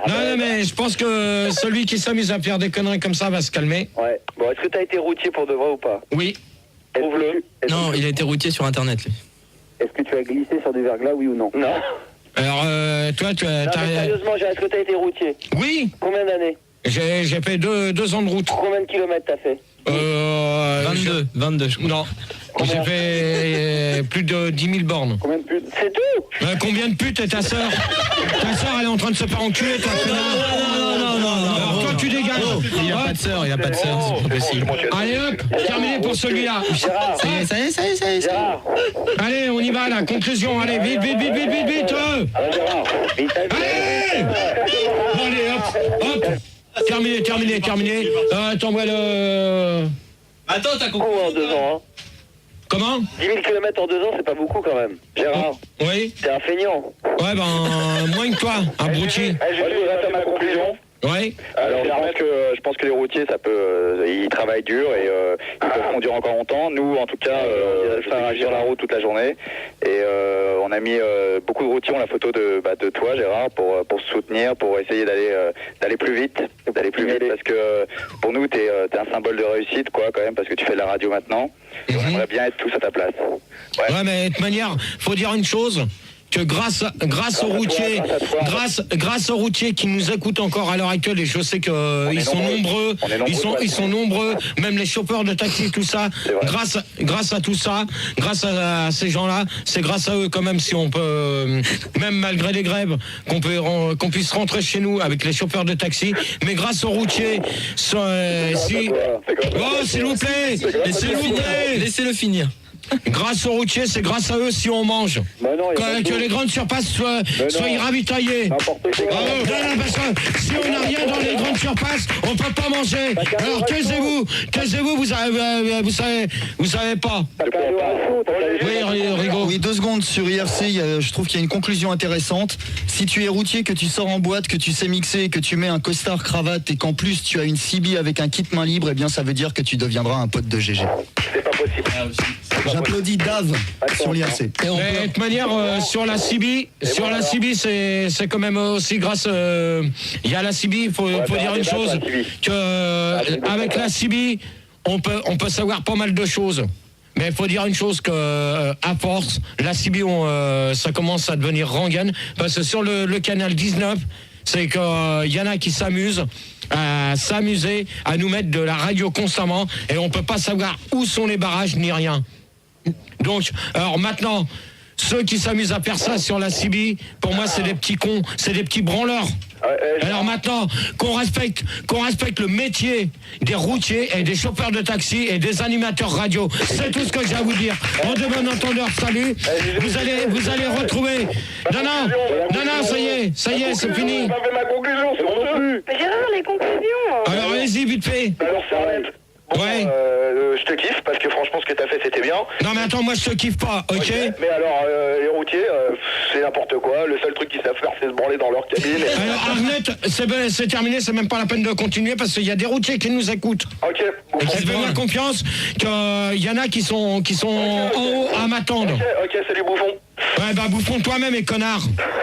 Non, mais je pense que celui qui s'amuse à faire des conneries comme ça va se calmer. Ouais. Bon, est-ce que t'as été routier pour de vrai ou pas? Oui. Prouve-le. Non, il a été routier sur Internet, lui. Est-ce que tu as glissé sur du verglas, oui ou non? Non. Alors, toi, tu as. Non, mais sérieusement, est-ce que t'as été routier? Oui. Combien d'années? J'ai fait deux ans de route. Combien de kilomètres t'as fait? 22, je crois. Non. J'ai fait plus de 10 000 bornes. Combien de putes? C'est tout? Combien de putes est ta sœur? Ta sœur, elle est en train de se faire enculer, toi, connard. Non. Alors toi, tu dégages. Il a pas de sœur, c'est pas possible. Allez, hop, terminé pour celui-là. Gérard. Ça y est. Gérard. Allez, on y va, là. Conclusion, allez, vite. Gérard. Allez! Bon, allez, hop. Terminé. T'envoies le... Attends, t'as compris. En 2 ans, hein. Comment? 10 000 km en 2 ans, c'est pas beaucoup quand même. Gérard, Oui. t'es un feignant. Ouais, moins que toi, abruti. Je voudrais faire ma conclusion. Ouais. Alors je pense que les routiers, ça peut, ils travaillent dur et ils peuvent conduire encore longtemps. Nous, en tout cas, faire agir la route toute la journée. Et on a mis beaucoup de routiers ont la photo de toi, Gérard, pour se soutenir, pour essayer d'aller plus vite, parce que pour nous, t'es un symbole de réussite, quoi, quand même, parce que tu fais de la radio maintenant. Et on aimerait bien être tous à ta place. Ouais, mais de toute manière, faut dire une chose. Que grâce aux routiers, grâce aux routiers qui nous écoutent encore à l'heure actuelle, et je sais qu'ils sont nombreux, ils sont nombreux, même les chauffeurs de taxi, tout ça. Grâce à tout ça, grâce à ces gens-là, c'est grâce à eux quand même si on peut, même malgré les grèves, qu'on puisse rentrer chez nous avec les chauffeurs de taxi. Mais grâce aux routiers, s'il vous plaît, Laissez-le finir. Grâce aux routiers, c'est grâce à eux si on mange. Que les grandes surfaces soient ravitaillées. Bravo. Non, parce que si on n'a rien dans les grandes surfaces, on peut pas manger. Alors taisez-vous, vous savez pas. Oui, Rigaud. Oui, 2 secondes sur IRC, je trouve qu'il y a une conclusion intéressante. Si tu es routier, que tu sors en boîte, que tu sais mixer, que tu mets un costard cravate et qu'en plus tu as une CB avec un kit main libre, eh bien ça veut dire que tu deviendras un pote de GG. C'est pas possible. J'applaudis Dave sur l'IRC. De toute manière, sur la CB, c'est quand même aussi grâce. Il y a la CB, il faut dire une chose, que avec la CB, on peut savoir pas mal de choses. Mais il faut dire une chose que à force, la CB, ça commence à devenir rengaine, parce que sur le canal 19, c'est qu'il y en a qui s'amusent à s'amuser, à nous mettre de la radio constamment, et on peut pas savoir où sont les barrages ni rien. Donc, alors maintenant, ceux qui s'amusent à faire ça sur la CB, pour moi, c'est des petits cons, c'est des petits branleurs. Alors maintenant, qu'on respecte le métier des routiers et des chauffeurs de taxi et des animateurs radio. C'est tout ce que j'ai à vous dire. En de bon entendeur, salut. Vous allez retrouver. Non, ça y est, c'est fini. J'ai pas fait ma conclusion, c'est honteux. Gérard, les conclusions. Alors allez-y, vite fait. Alors ça arrête. Bon, Ouais. Je te kiffe parce que franchement ce que t'as fait c'était bien. Non mais attends, moi je te kiffe pas, ok? Mais alors les routiers c'est n'importe quoi. Le seul truc qu'ils savent faire c'est se branler dans leur cabine. Alors Arnett, c'est terminé, c'est même pas la peine de continuer parce qu'il y a des routiers qui nous écoutent. Ok, bon Et qui fait bien confiance qu'il y en a qui sont en haut à m'attendre. Ok, salut bouffon. Ouais, bah bouffon toi-même et connard.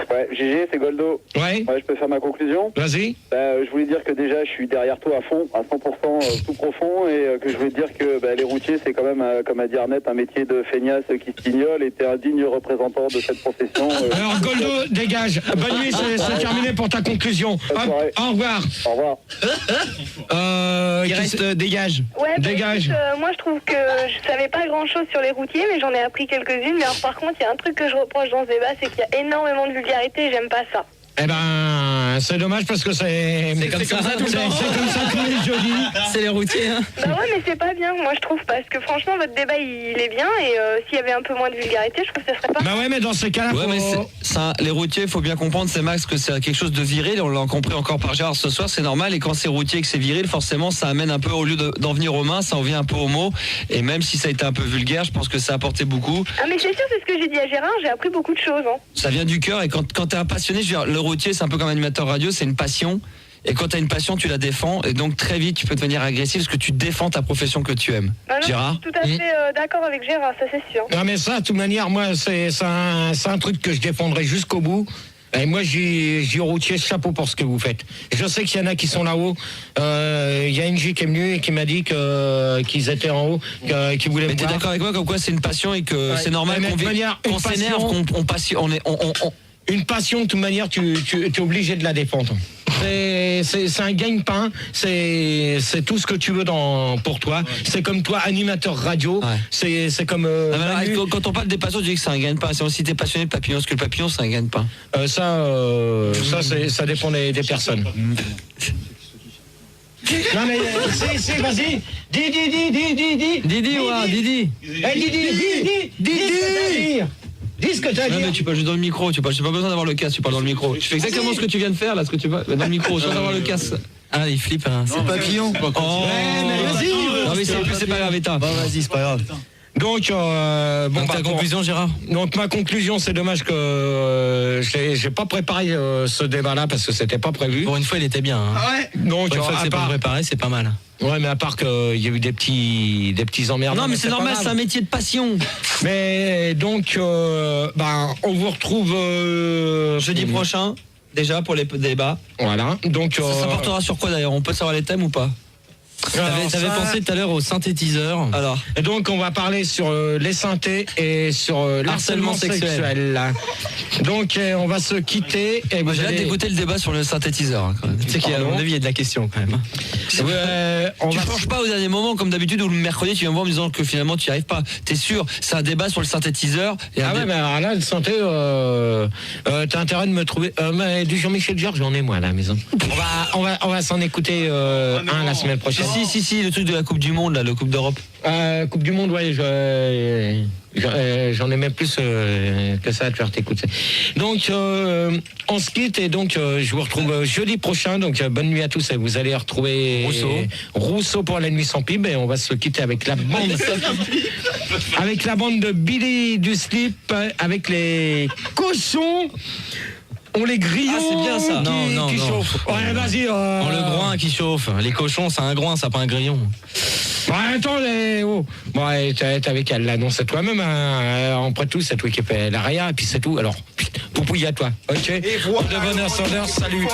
Ouais, GG, c'est Goldo. Ouais. Ouais, je peux faire ma conclusion. Vas-y. Je voulais dire que déjà, je suis derrière toi à fond, à 100% tout profond, et que je voulais dire que les routiers, c'est quand même, comme a dit Arnett, un métier de feignasse qui se pignole, et t'es un digne représentant de cette profession. Alors Goldo, dégage. Bonne nuit, c'est terminé pour ta conclusion. Hop, au revoir. Au revoir. Il reste dégage. Ouais, bah, Dégage. écoute, moi je trouve que je savais pas grand chose sur les routiers, mais j'en ai appris quelques-unes. Mais alors, par contre, il y a un truc que je reproche dans ce débat, c'est qu'il y a énormément de vulgarité et j'aime pas ça. Eh ben, c'est dommage parce que c'est comme ça tout le temps. C'est comme ça tous les jeudis. C'est les routiers, hein. Bah ouais, mais c'est pas bien, moi je trouve, parce que franchement, votre débat il est bien et s'il y avait un peu moins de vulgarité, je trouve que ça serait pas. Bah ouais, mais dans ces cas-là, Ouais, mais ça, les routiers, il faut bien comprendre, c'est Max, que c'est quelque chose de viril. On l'a compris encore par Gérard ce soir, c'est normal. Et quand c'est routier, que c'est viril, forcément, ça amène un peu, au lieu d'en venir aux mains, ça en vient un peu aux mots. Et même si ça a été un peu vulgaire, je pense que ça a apporté beaucoup. Ah, mais c'est sûr, c'est ce que j'ai dit à Gérard, j'ai appris beaucoup de choses. Hein. Ça vient du cœur. Et quand t'es un passionné, je veux dire, le routier, c'est un peu comme animateur radio, c'est une passion. Et quand tu as une passion, tu la défends. Et donc très vite, tu peux devenir agressif parce que tu défends ta profession que tu aimes. Ah non, Gérard, je suis tout à fait d'accord avec Gérard, ça c'est sûr. Non mais ça, de toute manière, moi, c'est un truc que je défendrai jusqu'au bout. Et moi, j'ai routier, chapeau pour ce que vous faites. Je sais qu'il y en a qui sont là-haut. Il y a NJ qui est venu et qui m'a dit qu'ils étaient en haut, qu'ils voulaient. mais t'es d'accord avec moi comme quoi c'est une passion et que c'est normal qu'on s'énerve, une passion, de toute manière, tu es obligé de la défendre. C'est un gagne-pain, c'est tout ce que tu veux pour toi. C'est comme toi, animateur radio, c'est comme... quand on parle des passions, tu dis que c'est un gagne-pain. Si t'es passionné de papillon, parce que le papillon, c'est un gagne-pain. Ça dépend des personnes. Non mais si, vas-y. Dis. Didi, ouais, Didi. Dis ce que t'as à dire. Non mais tu parles juste dans le micro, j'ai pas besoin d'avoir le casque, tu parles dans le micro. Tu fais exactement ce que tu viens de faire là, ce que tu vas dans le micro, sans avoir le casque. Ah, il flippe, hein. C'est papillon. Vas-y. Non mais c'est pas grave, état. Bon, vas-y, c'est pas grave. Donc, ta conclusion, Gérard? Donc ma conclusion, c'est dommage que j'ai pas préparé ce débat-là parce que c'était pas prévu. Pour une fois, il était bien. Hein. Ah ouais. Donc, pour une fois que c'est pas préparé, c'est pas mal. Ouais, mais à part qu'il y a eu des petits emmerdes. Non mais c'est normal, c'est un métier de passion. Mais donc, on vous retrouve jeudi prochain, déjà pour les débats. Voilà. Donc, ça portera sur quoi d'ailleurs? On peut savoir les thèmes ou pas? T'avais pensé tout à l'heure au synthétiseur. Alors. Et donc on va parler sur les synthés et sur l'harcèlement sexuel. Donc on va se quitter. Et j'ai hâte d'écouter le débat sur le synthétiseur. Hein, quand même. Tu sais qu'à mon avis, il y a de la question quand même. Tu penches pas au dernier moment comme d'habitude où le mercredi tu viens me voir en me disant que finalement tu n'y arrives pas. T'es sûr? C'est un débat sur le synthétiseur. Ouais, mais alors là le synthé, t'as intérêt de me trouver. Mais du Jean-Michel Jarre, j'en ai moi à la maison. On va s'en écooter un la semaine prochaine. Si, le truc de la Coupe du Monde, là, le Coupe d'Europe. Coupe du Monde, ouais, j'en ai même plus que ça à te faire t'écouter. Donc, on se quitte et donc je vous retrouve jeudi prochain. Donc, bonne nuit à tous. Et vous allez retrouver Rousseau pour la nuit sans pib. Et on va se quitter avec la bande, avec la bande de Billy du Slip, avec les cochons. On les grillons. Ah, c'est bien ça. Qui chauffe. Ouais, vas-y. Le groin qui chauffe. Les cochons, c'est un groin, c'est pas un grillon. Bon, attends, bon, t'avais qu'à l'annoncer toi-même. Après tout, c'est toi qui fais l'arrière, et puis c'est tout. Alors, poupouille à toi. Ok. Et voilà. De bonheur, salut.